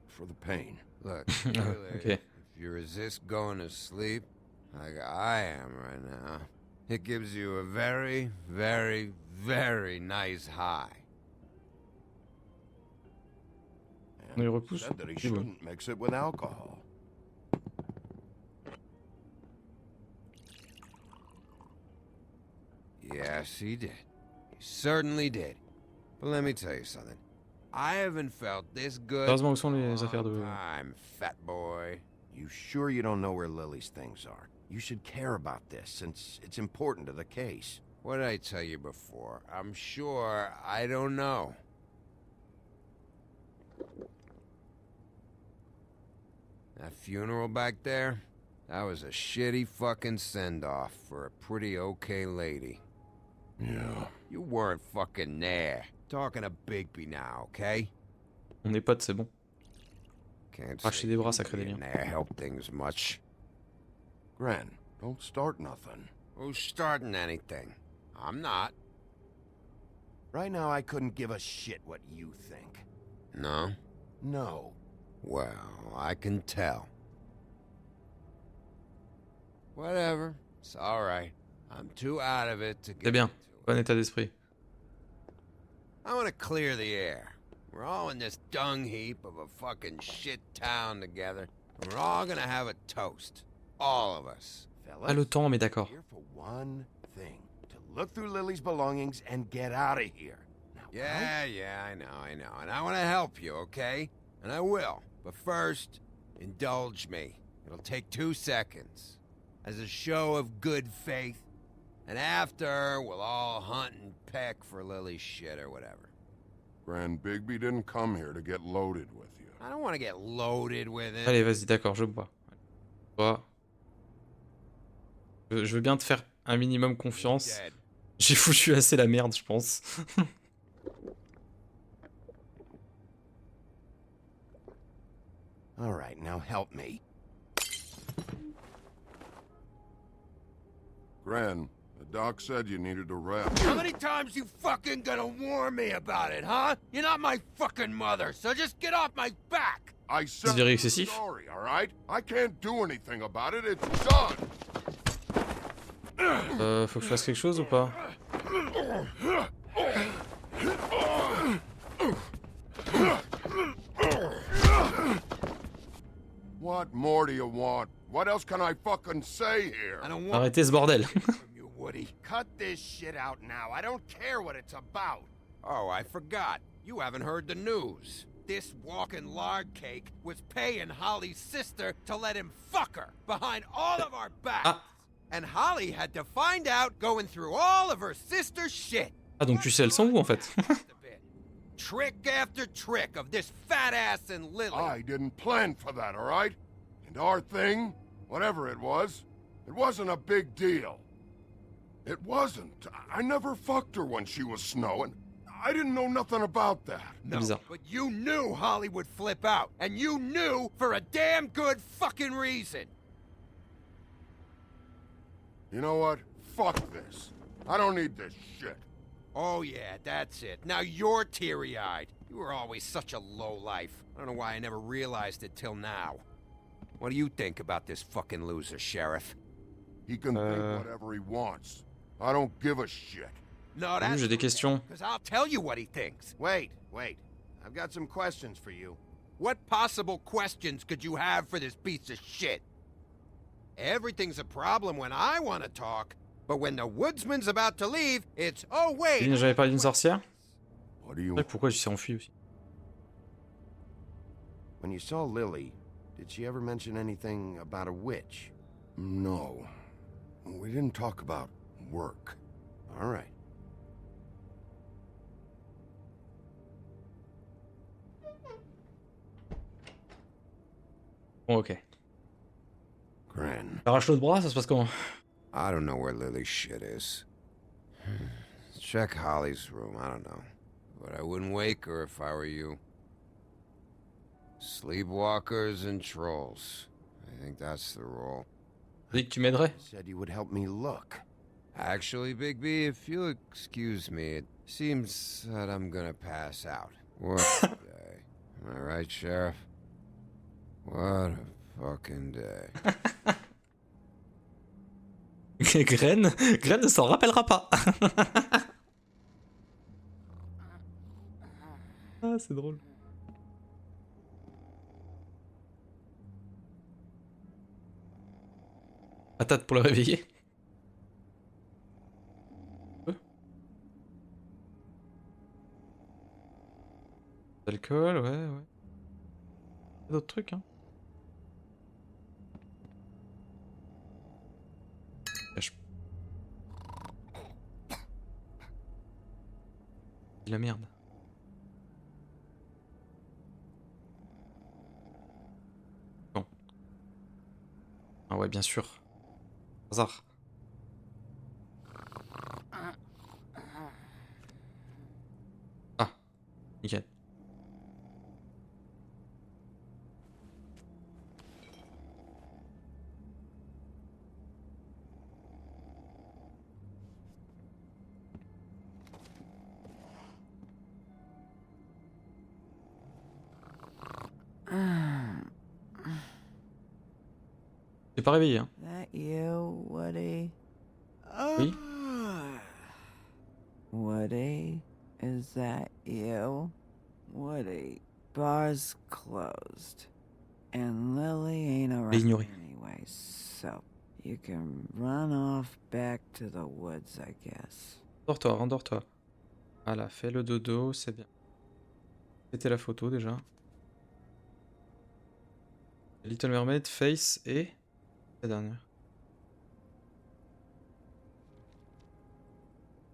for the pain. Look, really, Okay. if you resist going to sleep, like I am right now, it gives you a very, very, very nice high. On les repousse. Said that he C'est bon. shouldn't mix it with alcohol. Yes, he did. He certainly did. But let me tell you something. I haven't felt this good Heureusement où sont les in a affaires long de... time, fat boy. You sure you don't know where Lily's things are? You should care about this, since it's important to the case. What did I tell you before? I'm sure I don't know. That funeral back there? That was a shitty fucking send-off for a pretty okay lady. Yeah. You weren't fucking there. Talking to Bigby now, okay? On est potes, c'est bon. Can't Arracher des bras, ça crée des being liens. there help things much. Gren, don't start nothing. Who's starting anything? I'm not. Right now, I couldn't give a shit what you think. No? No. Well, I can tell. Whatever. It's alright. I'm too out of it to C'est get bien. into it. Bon état d'esprit. I want to clear the air. We're all in this dung heap of a fucking shit town together. And we're all gonna have a toast. All of us. Fellas, Ah, le temps, mais d'accord. here for one thing. To look through Lily's belongings and get out of here. Now, Yeah, I know. And I want to help you, okay? And I will. But first, indulge me. It'll take 2 seconds. As a show of good faith. And after, we'll all hunt and peck for Lily's shit or whatever. Grand Bigby didn't come here to get loaded with you. I don't want to get loaded with it. Allez, vas-y, d'accord, je bois. Bois. Je veux bien te faire un minimum confiance. Dead. J'ai foutu assez la merde, je pense. All right, now help me. Gran, the doc said you needed a rest. How many times you fucking gonna warn me about it, huh? You're not my fucking mother, so just get off my back! I said C'est I'm excessif. sorry, all right? I can't do anything about it. It's done. Faut que je fasse quelque chose ou pas? What more do you want? What else can I fucking say here? I don't want Arrêtez ce bordel. from you, Woody. Cut this shit out now. I don't care what it's about. Oh, I forgot. You haven't heard the news. This walking lard cake was paying Holly's sister to let him fuck her behind all of our backs. And Holly had to find out going through all of her sister's shit. Ah, donc tu sais, elles sont où en fait? Trick after trick of this fat ass and Lily. I didn't plan for that, all right? And our thing, whatever it wasn't a big deal. It wasn't. I never fucked her when she was snowing. I didn't know nothing about that. No, Bizarre. but you knew Holly would flip out. And you knew for a damn good fucking reason. You know what? Fuck this. I don't need this shit. Oh yeah, that's it. Now you're teary-eyed. You were always such a lowlife. I don't know why I never realized it till now. What do you think about this fucking loser, Sheriff? He can think whatever he wants. I don't give a shit. No, Oui, that's j'ai des questions. because I'll tell you what he thinks. Wait. I've got some questions for you. What possible questions could you have for this piece of shit? Everything's a problem when I want to talk, but when the woodsman's about to leave, it's, oh wait. J'avais parlé d'une sorcière? What do you... Ouais, pourquoi il s'est enfui aussi? When you saw Lily, did she ever mention anything about a witch? No. We didn't talk about work. All right. Bon, ok. Gren. T'arraches l'autre bras, ça se passe comment? I don't know where Lily's shit is. Check Holly's room, I don't know. But I wouldn't wake her if I were you. Sleepwalkers and trolls. I think that's the rule. Dis que tu m'aiderais. Said you would help me look. Actually, Bigby, if you'll excuse me, it seems that I'm gonna pass out. What a day. Am I right, Sheriff? What a fucking day. Gren ne s'en rappellera pas. Ah, c'est drôle. Patate pour le réveiller. Alcool, ouais. D'autres trucs, hein. La merde. Bon. Ah ouais, bien sûr. Hasard. Ah, nickel. T'es pas réveillé, hein? That you, Woody? Oui. Woody, is that you? Woody, bar's closed. And Lily ain't around anyway, so you can run off back to the woods, I guess. Rendors-toi, rendors-toi. Voilà, fais le dodo, c'est bien. C'était la photo déjà. Little Mermaid, Face et... la dernière.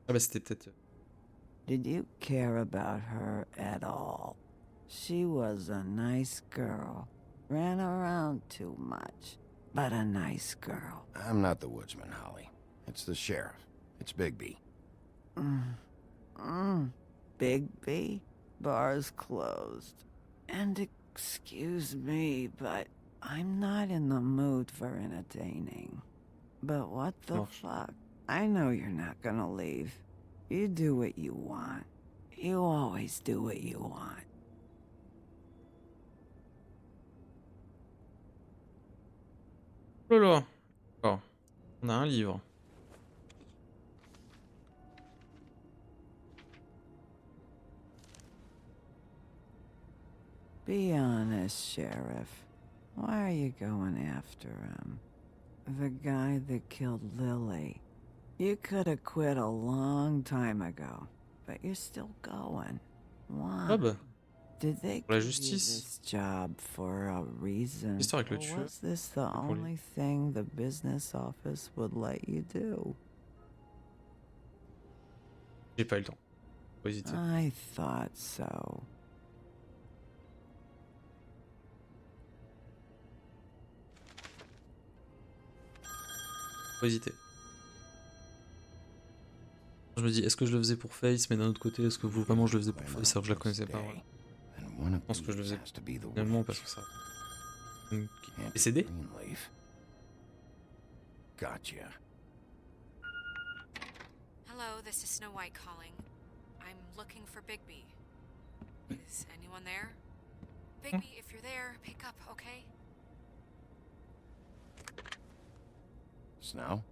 Ah bah c'était peut-être... Did you care about her at all? She was a nice girl. Ran around too much, but a nice girl. I'm not the woodsman, Holly. It's the sheriff. It's Bigby. Bigby? Bar's closed. And excuse me, but I'm not in the mood for entertaining. But what the fuck? I know you're not gonna leave. You do what you want. You always do what you want. Oh là. D'accord. On a un livre. Be honest, Sheriff. Why are you going after him? The guy that killed Lily. You could have quit a long time ago, but you're still going. Why? Ah bah. Did they Pour la give you justice. this job for a reason? L'histoire avec le Or tueur. was this the Pour lui. only thing the business office would let you do? J'ai pas eu le temps. Faut hésiter. I thought so. Faut hésiter. Je me dis, est-ce que je le faisais pour Face, mais d'un autre côté, est-ce que vraiment je le faisais pour Face alors que je la connaissais pas, voilà. Je pense que je le faisais finalement parce que ça... Et CD? Gotcha. Hello, this is Snow White calling. I'm looking for Bigby. Is anyone there? Bigby, if you're there, pick up, okay? Snow?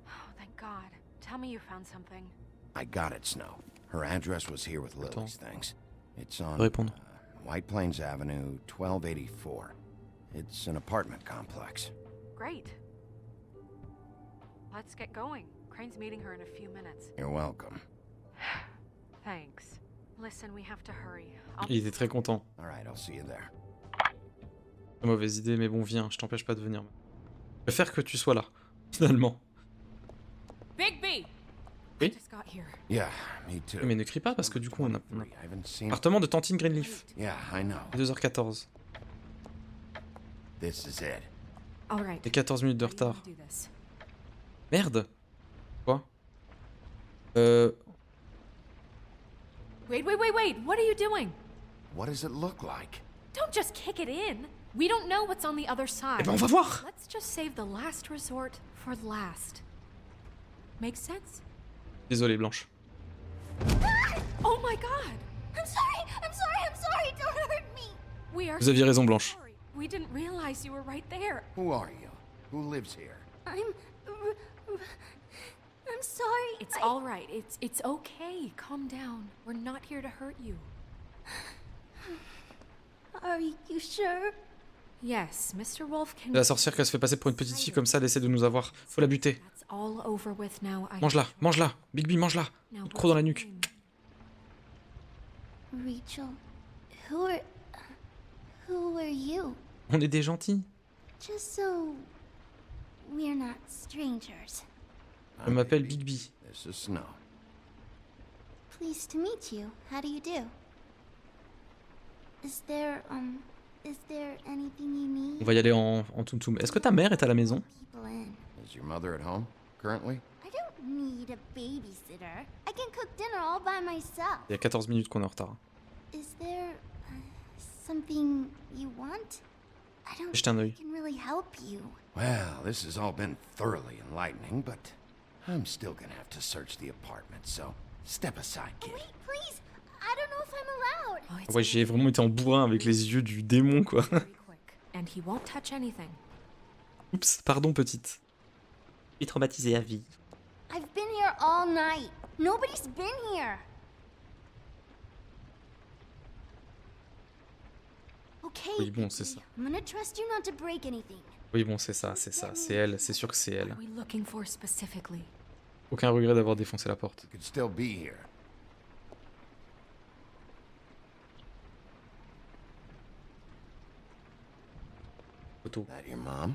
Oh, thank God. Tell me you found something. I got it, Snow. Her address was here with Lily's things. It's on Répondre. White Plains Avenue, 1284. It's an apartment complex. Great. Let's get going. Crane's meeting her in a few minutes. You're welcome. Thanks. Listen, we have to hurry. Il était très content. All right, I'll see you there. Mauvaise idée, mais bon, viens, je t'empêche pas de venir. Je préfère que tu sois là, finalement. Bigby! Oui. Just got here. Yeah, me too. Mais ne crie pas parce que du coup on a... I haven't seen... Appartement de Tantine Greenleaf. Yeah, I know. 2h14. This is it. All right. Et 14 minutes de retard. Do this. Merde. Quoi? Wait. What are you doing? What does it look like? Don't just kick it in. We don't know what's on the other side. Eh ben on va voir. Let's just save the last resort for last. Makes sense? Désolé Blanche. Oh my god! I'm sorry, don't hurt me! We are Vous aviez raison Blanche. sorry. We didn't realize you were right there. Who are you? Who lives here? I'm sorry. It's all right. It's okay. Calm down. We're not here to hurt you. Are you sure? Yes, Mr. Wolf can... La sorcière qui se fait passer pour une petite fille comme ça, elle essaie de nous avoir. Faut la buter. That's all over with now. Mange-la, mange-la. Bigby, mange-la. Now, Croc dans la nuque. Rachel, who are you? On est des gentils. Just so we're not strangers. Je m'appelle Bigby. This is Snow. Pleased to meet you. How do you do? Is there anything you need? On va y aller en Tum Tum. Est-ce que ta mère est à la maison? People in. Is your mother at home, currently? I don't need a babysitter. I can cook dinner all by myself. Il y a 14 minutes qu'on est en retard. Is there something you want? I don't Jete un œil. think I can really help you. Well, this has all been thoroughly enlightening, but I'm still gonna have to search the apartment, so step aside, kid. Wait, please. I don't know if I'm allowed. Ouais, j'ai vraiment été en bourrin avec les yeux du démon, quoi. And he won't touch anything. Oups, pardon, petite. Et traumatisé à vie. I've been here all night. Nobody's been here. Okay. Oui, bon, c'est ça. I'm gonna trust you not to break anything. Oui, bon, c'est ça. C'est elle, c'est sûr que c'est elle. What are we looking for specifically? Aucun regret d'avoir défoncé la porte. You could still be here. Photo. That your mom?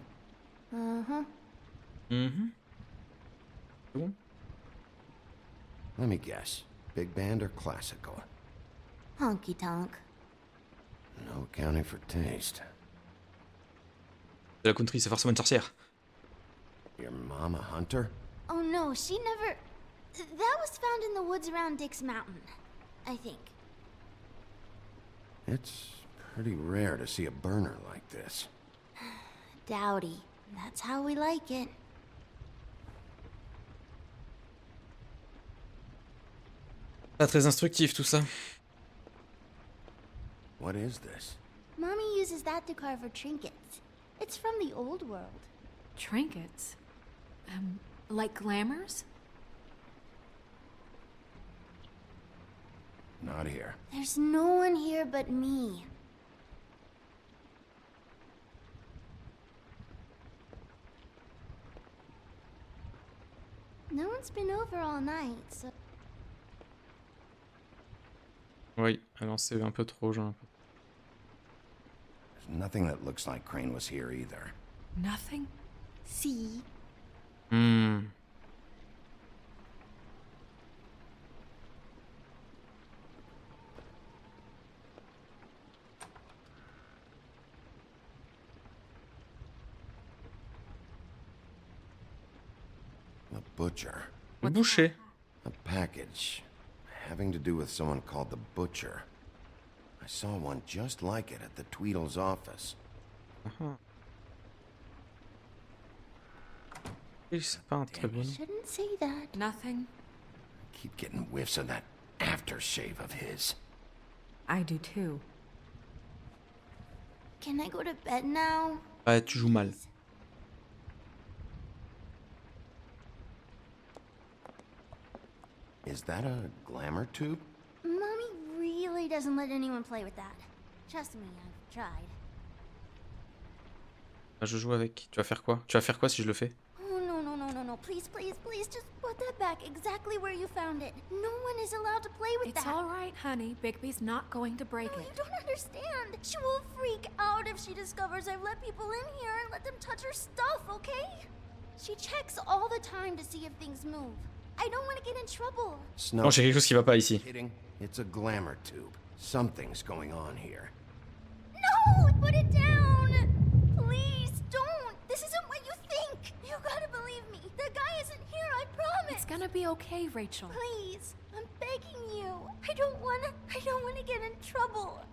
Uh-huh. Mhm. C'est bon? Let me guess. Big band or classical? Honky tonk. No accounting for taste. De la country, c'est forcément une sorcière. Your mom a hunter? Oh no, she never. That was found in the woods around Dick's Mountain, I think. It's pretty rare to see a burner like this. Dowdy. That's how we like it. Pas très instructif tout ça. What is this? Mommy uses that to carve her trinkets. It's from the old world. Trinkets? Like glamours? Not here. There's no one here but me. No one's been over all night, so... Oui, alors c'est un peu trop, j'ai un peu. There's nothing that looks like Crane was here either. Nothing? See? Hmm. The butcher. Le boucher. A package having to do with someone called the Butcher. I saw one just like it at the Tweedle's office. Oui, c'est pas un très bon. Shouldn't say that. Nothing. Keep getting whiffs of that aftershave of his. I do too. Can I go to bed now? Ouais, tu joues mal. Is that a glamour tube? Mommy really doesn't let anyone play with that. Trust me, I've tried. Ah, je joue avec. Tu vas faire quoi? Tu vas faire quoi si je le fais? Oh, no. Please, just put that back exactly where you found it. No one is allowed to play with that. It's all right, honey. Bigby's not going to break No, it. you don't understand. She will freak out if she discovers I've let people in here and let them touch her stuff, okay? She checks all the time to see if things move. I don't want to get in trouble. Snow. Non, j'ai quelque chose qui va pas ici. Kidding? It's a glamour tube. Something's going on here. No! Put it down! Please, don't! This isn't what you think! You gotta believe me. The guy isn't here, I promise! It's gonna be okay, Rachel. Please, I'm begging you. I don't wanna get in trouble.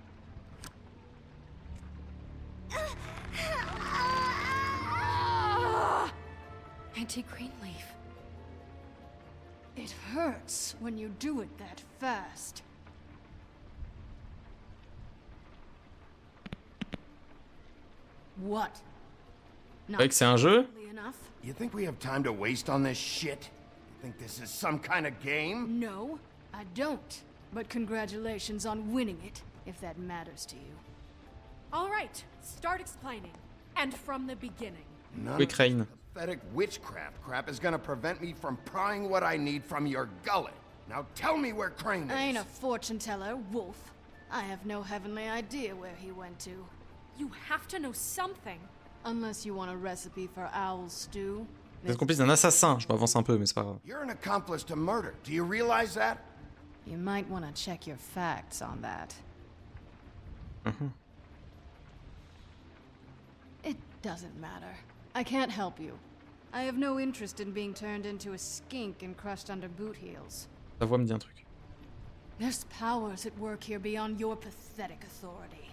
Auntie Greenleaf. It hurts when you do it that fast. What? C'est vrai que c'est un jeu? You think we have time to waste on this shit? You think this is some kind of game? No, I don't. But congratulations on winning it, if that matters to you. All right, start explaining. And from the beginning. None Quick of Rain. this pathetic witchcraft crap is gonna prevent me from prying what I need from your gullet. Now tell me where Crane is. I ain't a fortune teller, Wolf. I have no heavenly idea where he went to. You have to know something. Unless you want a recipe for owl stew. Vous êtes complice d'un assassin. Je m'avance un peu, mais c'est pas grave. You're an accomplice to murder. Do you realize that? You might want to check your facts on that. It doesn't matter. I can't help you. I have no interest in being turned into a skink and crushed under boot heels. Ta voix me dit un truc. There's powers at work here beyond your pathetic authority.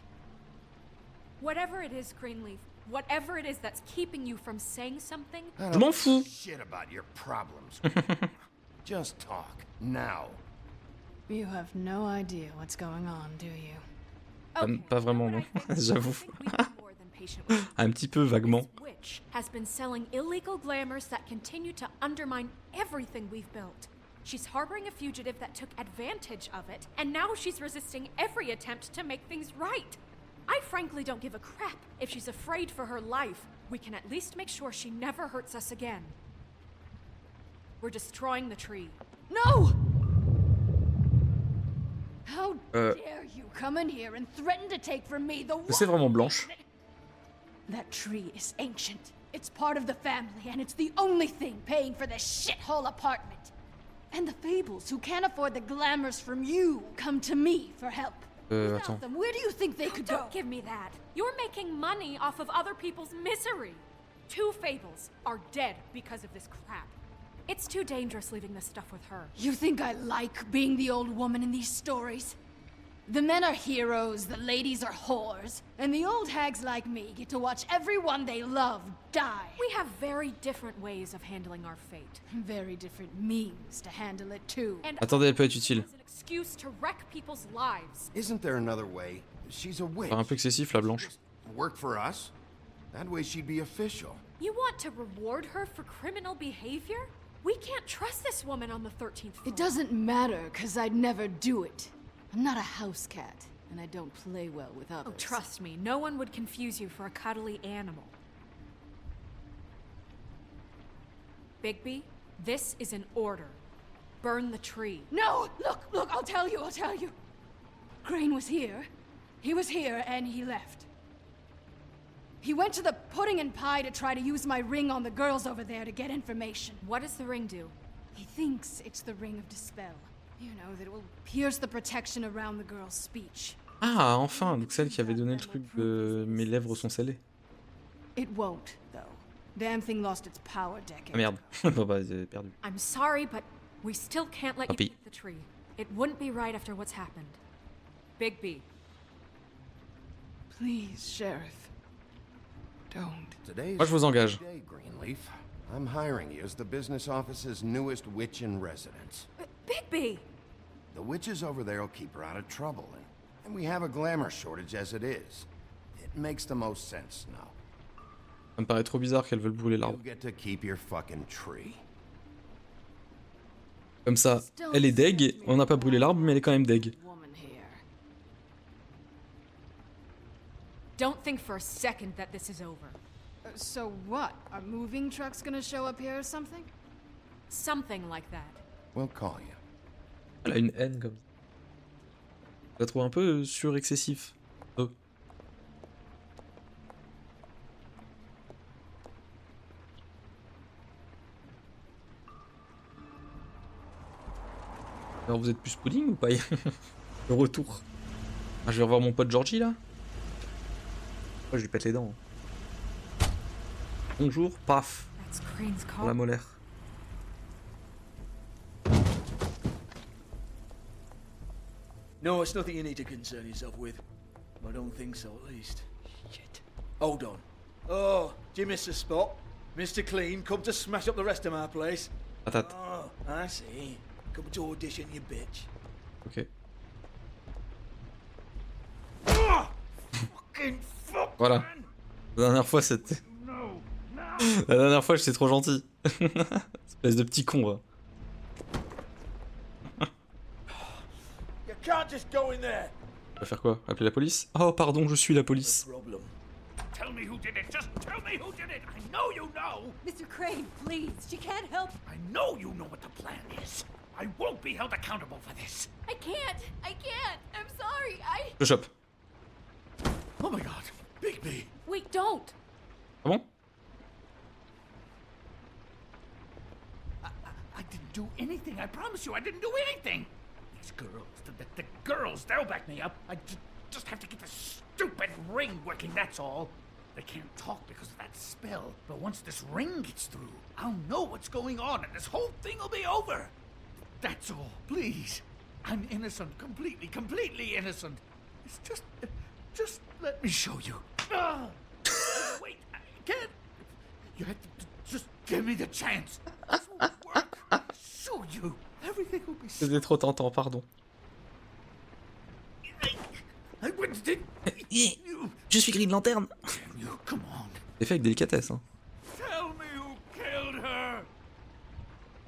Whatever it is, Greenleaf, whatever it is that's keeping you from saying something... Je m'en fous. Shit about your problems. Just talk, now. You have no idea what's going on, do you? Pas vraiment, non. J'avoue. Un petit peu vaguement. This witch has been selling illegal glamours that continue to undermine everything we've built. She's harboring a fugitive that took advantage of it, and now she's resisting every attempt to make things right. I frankly don't give a crap if she's afraid for her life. We can at least make sure she never hurts us again. We're destroying the tree. No! How dare you come in here and threaten to take from me the C'est vraiment blanche. That tree is ancient. It's part of the family, and it's the only thing paying for this shithole apartment. And the Fables, who can't afford the glamours from you, come to me for help. Without them, where do you think they could go? Don't give me that. You're making money off of other people's misery. 2 Fables are dead because of this crap. It's too dangerous leaving this stuff with her. You think I like being the old woman in these stories? The men are heroes, the ladies are whores, and the old hags like me get to watch everyone they love die. We have very different ways of handling our fate. Very different means to handle it too. And Attendez, elle peut être utile. an excuse to wreck people's lives. Isn't there another way? She's a witch. Enfin, un peu excessif, la blanche. Work for us? That way she'd be official. You want to reward her for criminal behavior? We can't trust this woman on the 13th floor. It doesn't matter, because I'd never do it. I'm not a house cat, and I don't play well with others. Oh, trust me, no one would confuse you for a cuddly animal. Bigby, this is an order. Burn the tree. No! Look, I'll tell you. Crane was here. He was here, and he left. He went to the pudding and pie to try to use my ring on the girls over there to get information. What does the ring do? He thinks it's the ring of dispel. You know, that it will pierce the protection around the girl's speech. Ah, enfin, donc celle qui avait donné le truc de mes lèvres sont scellées. It won't, though. Damn thing lost its power decade. Ah merde, bon bah j'ai perdu. I'm sorry, but we still can't let you Puppy. keep the tree. It wouldn't be right after what's happened. Bigby. Please, Sheriff. Don't. Today's Moi je vous engage. day, Greenleaf. I'm hiring you as the business office's newest witch in residence. Bigby! The witches over there will keep her out of trouble, and we have a glamour shortage as it is. It makes the most sense now. Ça me paraît trop bizarre qu'elle veuille brûler l'arbre. You get to keep your fucking tree. Comme ça, elle est deg, on n'a pas brûlé l'arbre, mais elle est quand même deg. Don't think for a second that this is over. So what? Are moving trucks gonna show up here or something? Something like that. We'll call you. Elle a une haine comme ça. Je la trouve un peu surexcessif. Oh. Alors vous êtes plus pudding ou pas? Le retour. Ah, je vais revoir mon pote Georgie là. Oh, je lui pète les dents. Bonjour, paf. Pour la molaire. No, it's nothing you need to concern yourself with. I don't think so, at least. Shit. Hold on. Oh, do you miss a spot? Mr. Clean, come to smash up the rest of my place. Patate. Oh, I see. Come to audition, you bitch. Ok. Oh, fucking fuck. Voilà. La dernière fois c'était... La dernière fois j'étais trop gentil. Espèce de petit con va. You can't just go in there. On va faire quoi? Appeler la police? Oh pardon, je suis la police. Tell me who did it. Just tell me who did it. I know you know. Mr. Crane, please. She can't help. I know you know what the plan is. I won't be held accountable for this. I can't. I'm sorry. Je chope. Oh my god, Bigby. Wait, don't. Ah bon? I didn't do anything. I promise you, I didn't do anything. These girls, the girls, they'll back me up. I just have to get this stupid ring working, that's all. They can't talk because of that spell. But once this ring gets through, I'll know what's going on and this whole thing will be over. That's all, please. I'm innocent, completely innocent. It's just let me show you. Wait, I can't. You have to just give me the chance. This will work. I'll show you. Everything will be. C'était trop tentant, pardon. Je suis Green Lantern. C'est fait avec délicatesse, hein. Tell me who killed her.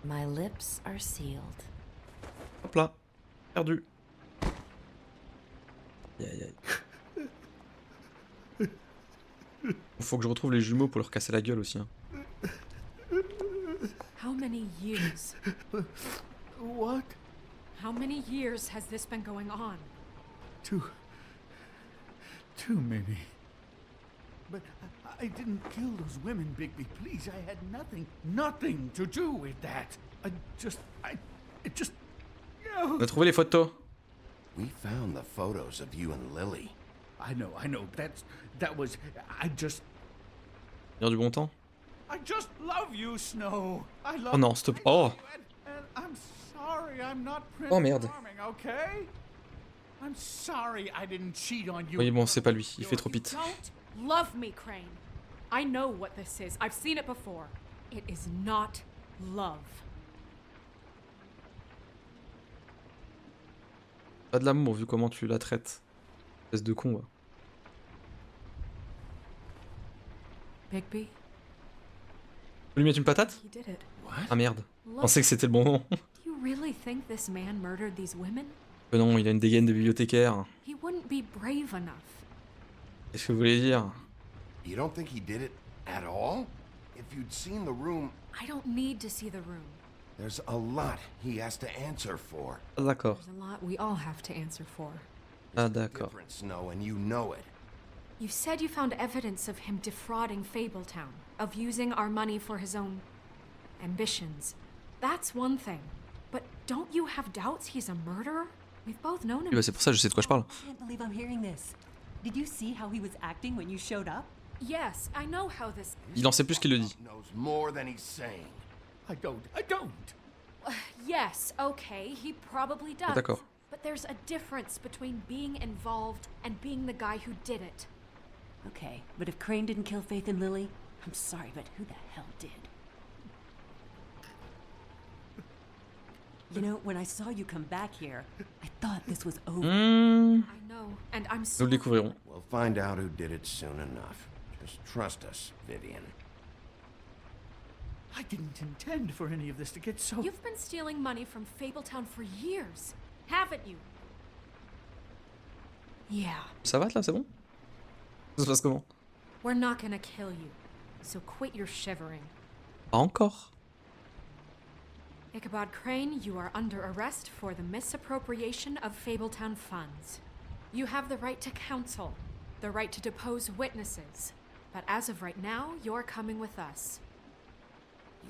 My lips are sealed. Hop là. Perdu. Aïe aïe. Faut que je retrouve les jumeaux pour leur casser la gueule aussi, hein. How many years? What? How many years has this been going on? Too many. But I didn't kill those women, Bigby. Please, I had nothing to do with that. It just. On a trouvé les photos. We found the photos of you and Lily. I know. That was. Bien du bon temps. I just love you, Snow. I love. Oh non, stop. Oh. And I'm sorry, I'm not Prince Oh merde. Charming, okay? I'm sorry I didn't cheat on you. Oui bon, c'est pas lui. Il fait trop vite. Don't love me, Crane. I know what this is. I've seen it before. It is not love. Pas de l'amour vu comment tu la traites. Espèce de con, va. Bigby? Faut lui mettre une patate? He did it. Ah merde. Je pensais que c'était le bon moment. Do you really think this man murdered these women? Non, il a une dégaine de bibliothécaire. He wouldn't be brave enough. Qu'est-ce que vous voulez dire? You don't think he did it at all? If you'd seen the room... I don't need to see the room. There's a lot he has to answer for. Ah d'accord. There's a lot we all have to answer for. Ah d'accord. Snow, and you know it. You said you found evidence of him defrauding Fabletown, of using our money for his own ambitions. That's one thing. But don't you have doubts he's a murderer? We've both known him. Oui, bah c'est pour ça que je sais de quoi je parle. I can't believe I'm hearing this. Did you see how he was acting when you showed up? Yes, I know how this. Il en sait plus qu'il le dit. Knows more than he's saying. I don't. Yes, okay, he probably does. D'accord. But there's a difference between being involved and being the guy who did it. Okay, but if Crane didn't kill Faith and Lily, I'm sorry, but who the hell did? You know, when I saw you come back here, I thought this was over. I know, and I'm Nous sorry. le découvrirons. We'll find out who did it soon enough. Just trust us, Vivian. I didn't intend for any of this to get so. You've been stealing money from Fabletown for years, haven't you? Yeah. Ça va là, c'est bon? Ça se passe comment? We're not gonna kill you, so quit your shivering. Pas encore. Ichabod Crane, you are under arrest for the misappropriation of Fabletown funds. You have the right to counsel, the right to depose witnesses, but as of right now, you're coming with us.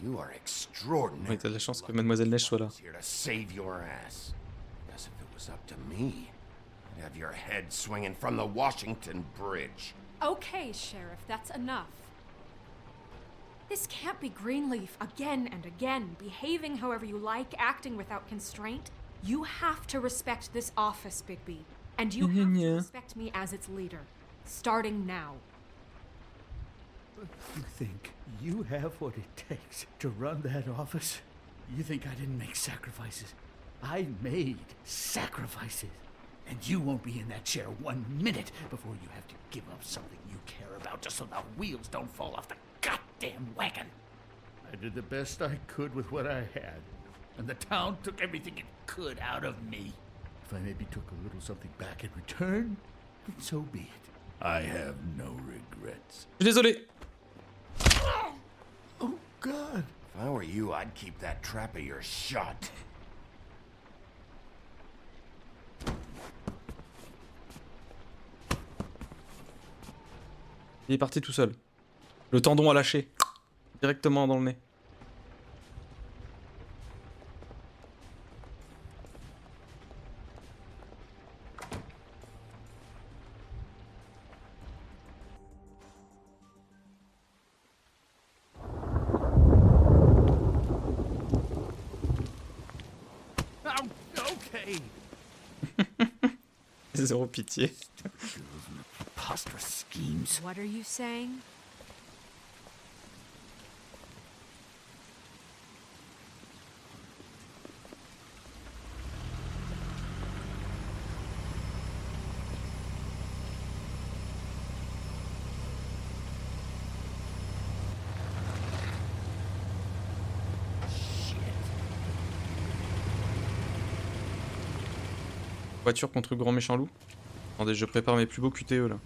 You are extraordinary. Oui, t'as de la chance que Mademoiselle Neige soit là. Here to save your ass. As if it was up to me. I'd have your head swinging from the Washington Bridge. Okay, Sheriff, that's enough. This can't be Greenleaf again and again, behaving however you like, acting without constraint. You have to respect this office, Bigby. And you have to respect me as its leader. Starting now. You think you have what it takes to run that office? You think I didn't make sacrifices? I made sacrifices. And you won't be in that chair 1 minute before you have to give up something you care about just so the wheels don't fall off the goddamn wagon. I did the best I could with what I had. And the town took everything it could out of me. If I maybe took a little something back in return, then so be it. I have no regrets. Désolé. Oh, God. If I were you, I'd keep that trap of yours shut. Il est parti tout seul. Le tendon a lâché. Directement dans le nez. Okay. Zéro pitié. Preposterous schemes. What are you saying? Voiture contre grand méchant loup. Attendez, je prépare mes plus beaux QTE là.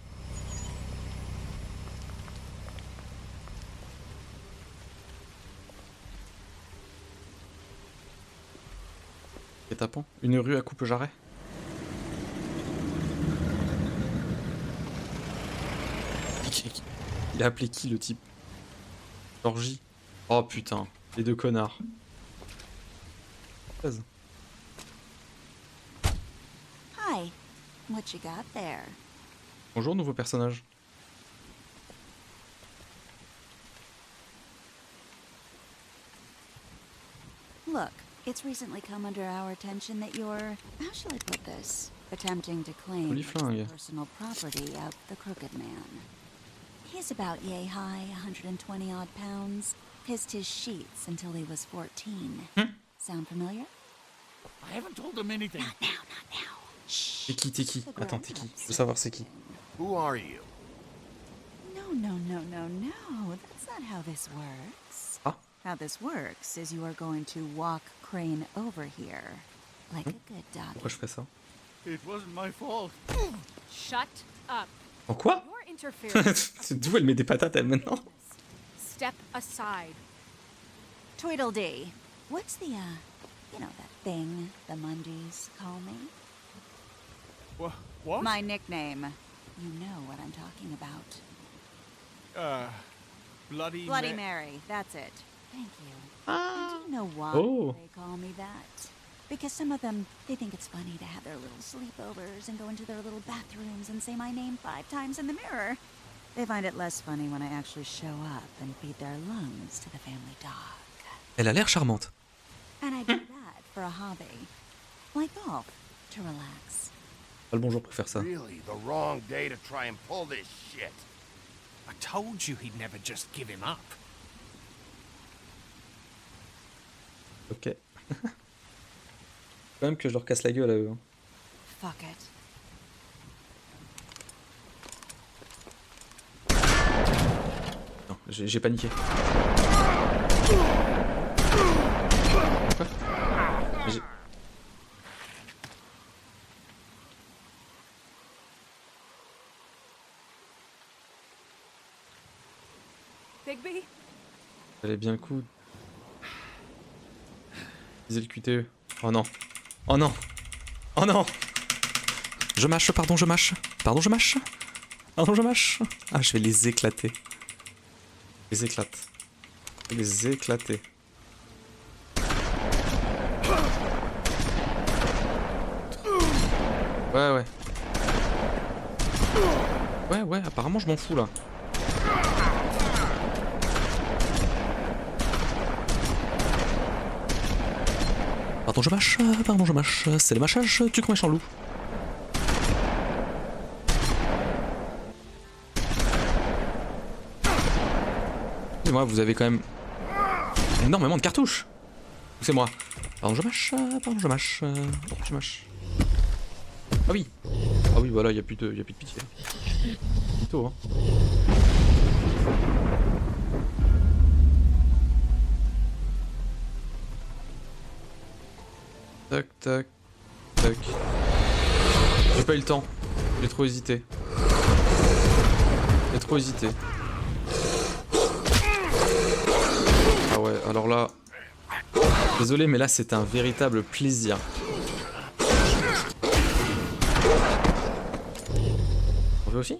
Et tapant. Une rue à coupe-jarret. Il a appelé qui le type? Georgie. Oh putain, les deux connards. 16. Hi. What you got there? Bonjour, nouveau personnage. Look, it's recently come under our attention that you're, how shall I put this, attempting to claim Joli flingue. personal property of the Crooked Man. He's about yay high, 120 odd pounds, pissed his sheets until he was 14. Sound familiar? I haven't told him anything. Not now, not now. T'es qui, t'es qui? Attends, t'es qui? Je veux savoir c'est qui. Who are you? No, that's not how this works. Ah. How this works is you are going to walk Crane over here, like a good dog. Pourquoi je ferais ça? It wasn't my fault. Shut up. En quoi? Your interference. D'où elle met des patates elle maintenant? Step aside. Tweedledee. What's the, you know that thing the Mundies call me? What? My nickname. You know what I'm talking about. Bloody Mary, that's it. Thank you. And do you know why they call me that? Because some of them, they think it's funny to have their little sleepovers and go into their little bathrooms and say my name 5 times in the mirror. They find it less funny when I actually show up and feed their lungs to the family dog. Elle a l'air charmante. And I do that for a hobby. Like golf, to relax. Pas le bon jour pour faire ça. Really the wrong day to try and pull this shit. I told you he'd never just give him up. Ok. Quand même que je leur casse la gueule à eux. Hein. Fuck it. Non, j'ai paniqué. Quoi? Bigby? J'allais bien le coup. Viser le QTE. Oh non. Oh non. Oh non. Je mâche, pardon, je mâche. Pardon, je mâche. Pardon, je mâche. Ah, je vais les éclater. Je les éclate. Les éclater. Ouais. Ouais, apparemment je m'en fous là. Pardon, je mâche, c'est le mâchage du grand méchant loup. Excusez-moi, vous avez quand même énormément de cartouches. C'est moi. Pardon, je mâche. Je mâche. Ah oui, voilà, il y a plus de pitié. Plutôt, hein. Tac. J'ai pas eu le temps. J'ai trop hésité. Ah ouais, alors là... Désolé, mais là c'est un véritable plaisir. On veut aussi ?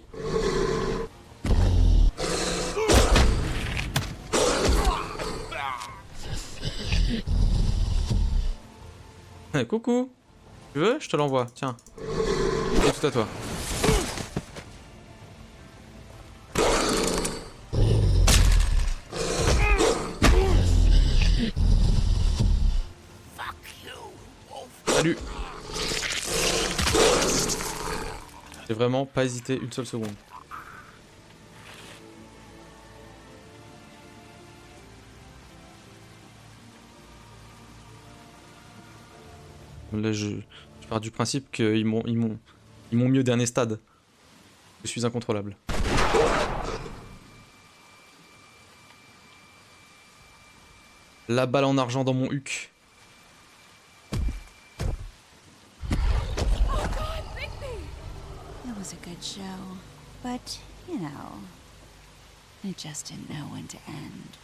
Coucou. Tu veux ? Je te l'envoie, tiens. C'est tout à toi. Salut. J'ai vraiment pas hésité une seule seconde. Là, je pars du principe qu'ils m'ont mieux au dernier stade. Je suis incontrôlable. La balle en argent dans mon huc. It was a good show, but, you know, it just didn't know when to end.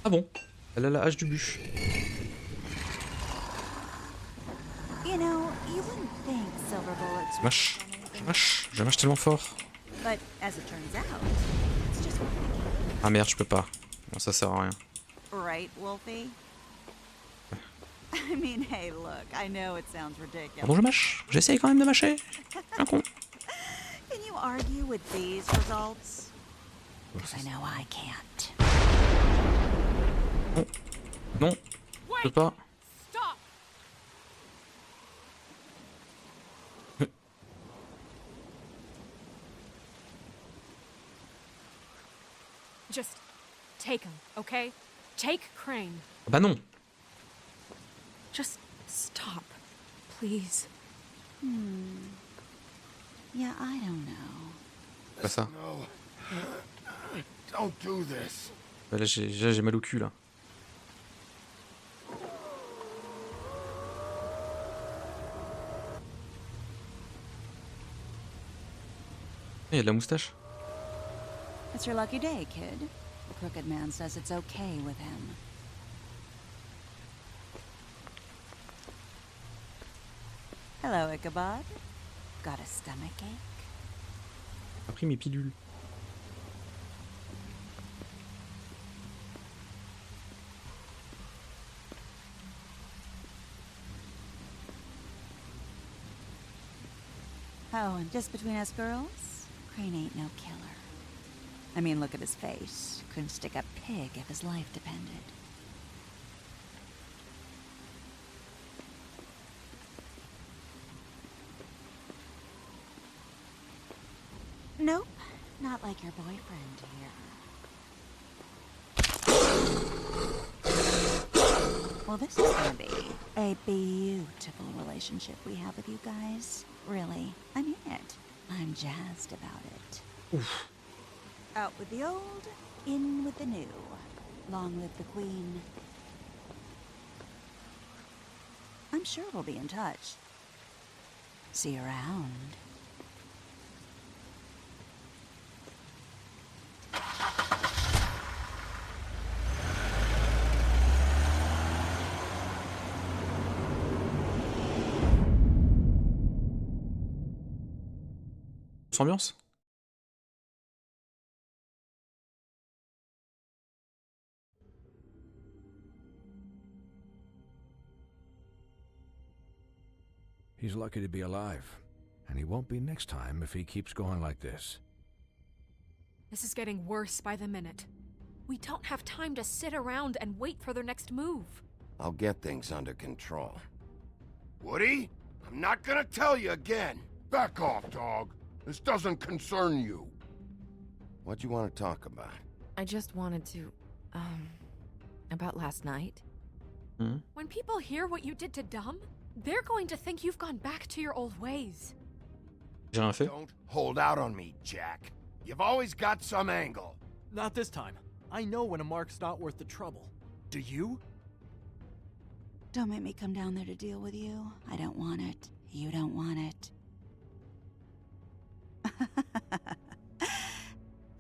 Ah bon? Elle a la hache du bûche. You know, you wouldn't think silver bullets Je mâche tellement fort. But as it turns out, it's just Ah merde, je peux pas. Bon, ça sert à rien. right, Wolfie? I mean, hey, look, I know it sounds ridiculous. Pardon, je mâche. J'essaye quand même de mâcher. Un con. Can you argue with these results? Because I know I can't. Non, je peux pas. Just take him, okay? Take Crane. Bah non. Just stop, please. Yeah, I don't know. Pas ça. No. Don't do this. Bah là j'ai mal au cul là. Il y a de la moustache. It's your lucky day, kid. The crooked man says it's okay with him. Hello, Ichabod. Got a stomachache? J'ai pris mes pilules. Oh, and just between us girls, Crane ain't no killer. I mean, look at his face. Couldn't stick a pig if his life depended. Nope, not like your boyfriend here. Well, this is gonna be a beautiful relationship we have with you guys. Really, I mean it. I'm jazzed about it. Oof. Out with the old, in with the new. Long live the Queen. I'm sure we'll be in touch. See you around. grosse ambiance. He's lucky to be alive, and he won't be next time if he keeps going like this. This is getting worse by the minute. We don't have time to sit around and wait for their next move. I'll get things under control. Woody, I'm not gonna tell you again. Back off, dog. This doesn't concern you. What do you want to talk about? I just wanted to, about last night. When people hear what you did to Dom, they're going to think you've gone back to your old ways. J'ai rien fait. Don't hold out on me, Jack. You've always got some angle. Not this time. I know when a mark's not worth the trouble. Do you? Don't make me come down there to deal with you. I don't want it. You don't want it.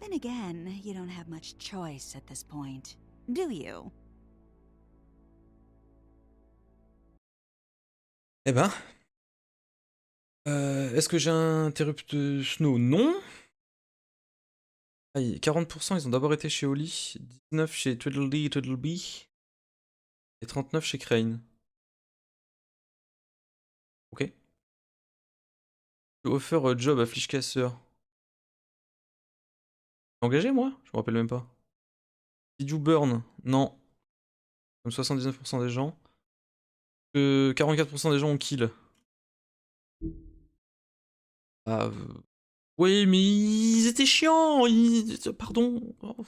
Then again, you don't have much choice at this point, do you? Eh ben... Est-ce que j'ai un interrupteur Snow? Non. Ah, 40% ils ont d'abord été chez Oli, 19 chez Tweedledee et 39 chez Crane. Ok. Offer a job à Flichcasseur. Engagé moi? Je me rappelle même pas. Did you burn? Non. Comme 79% des gens. 44% des gens ont kill. Ah, oui, mais ils étaient chiants. Pardon. Oh.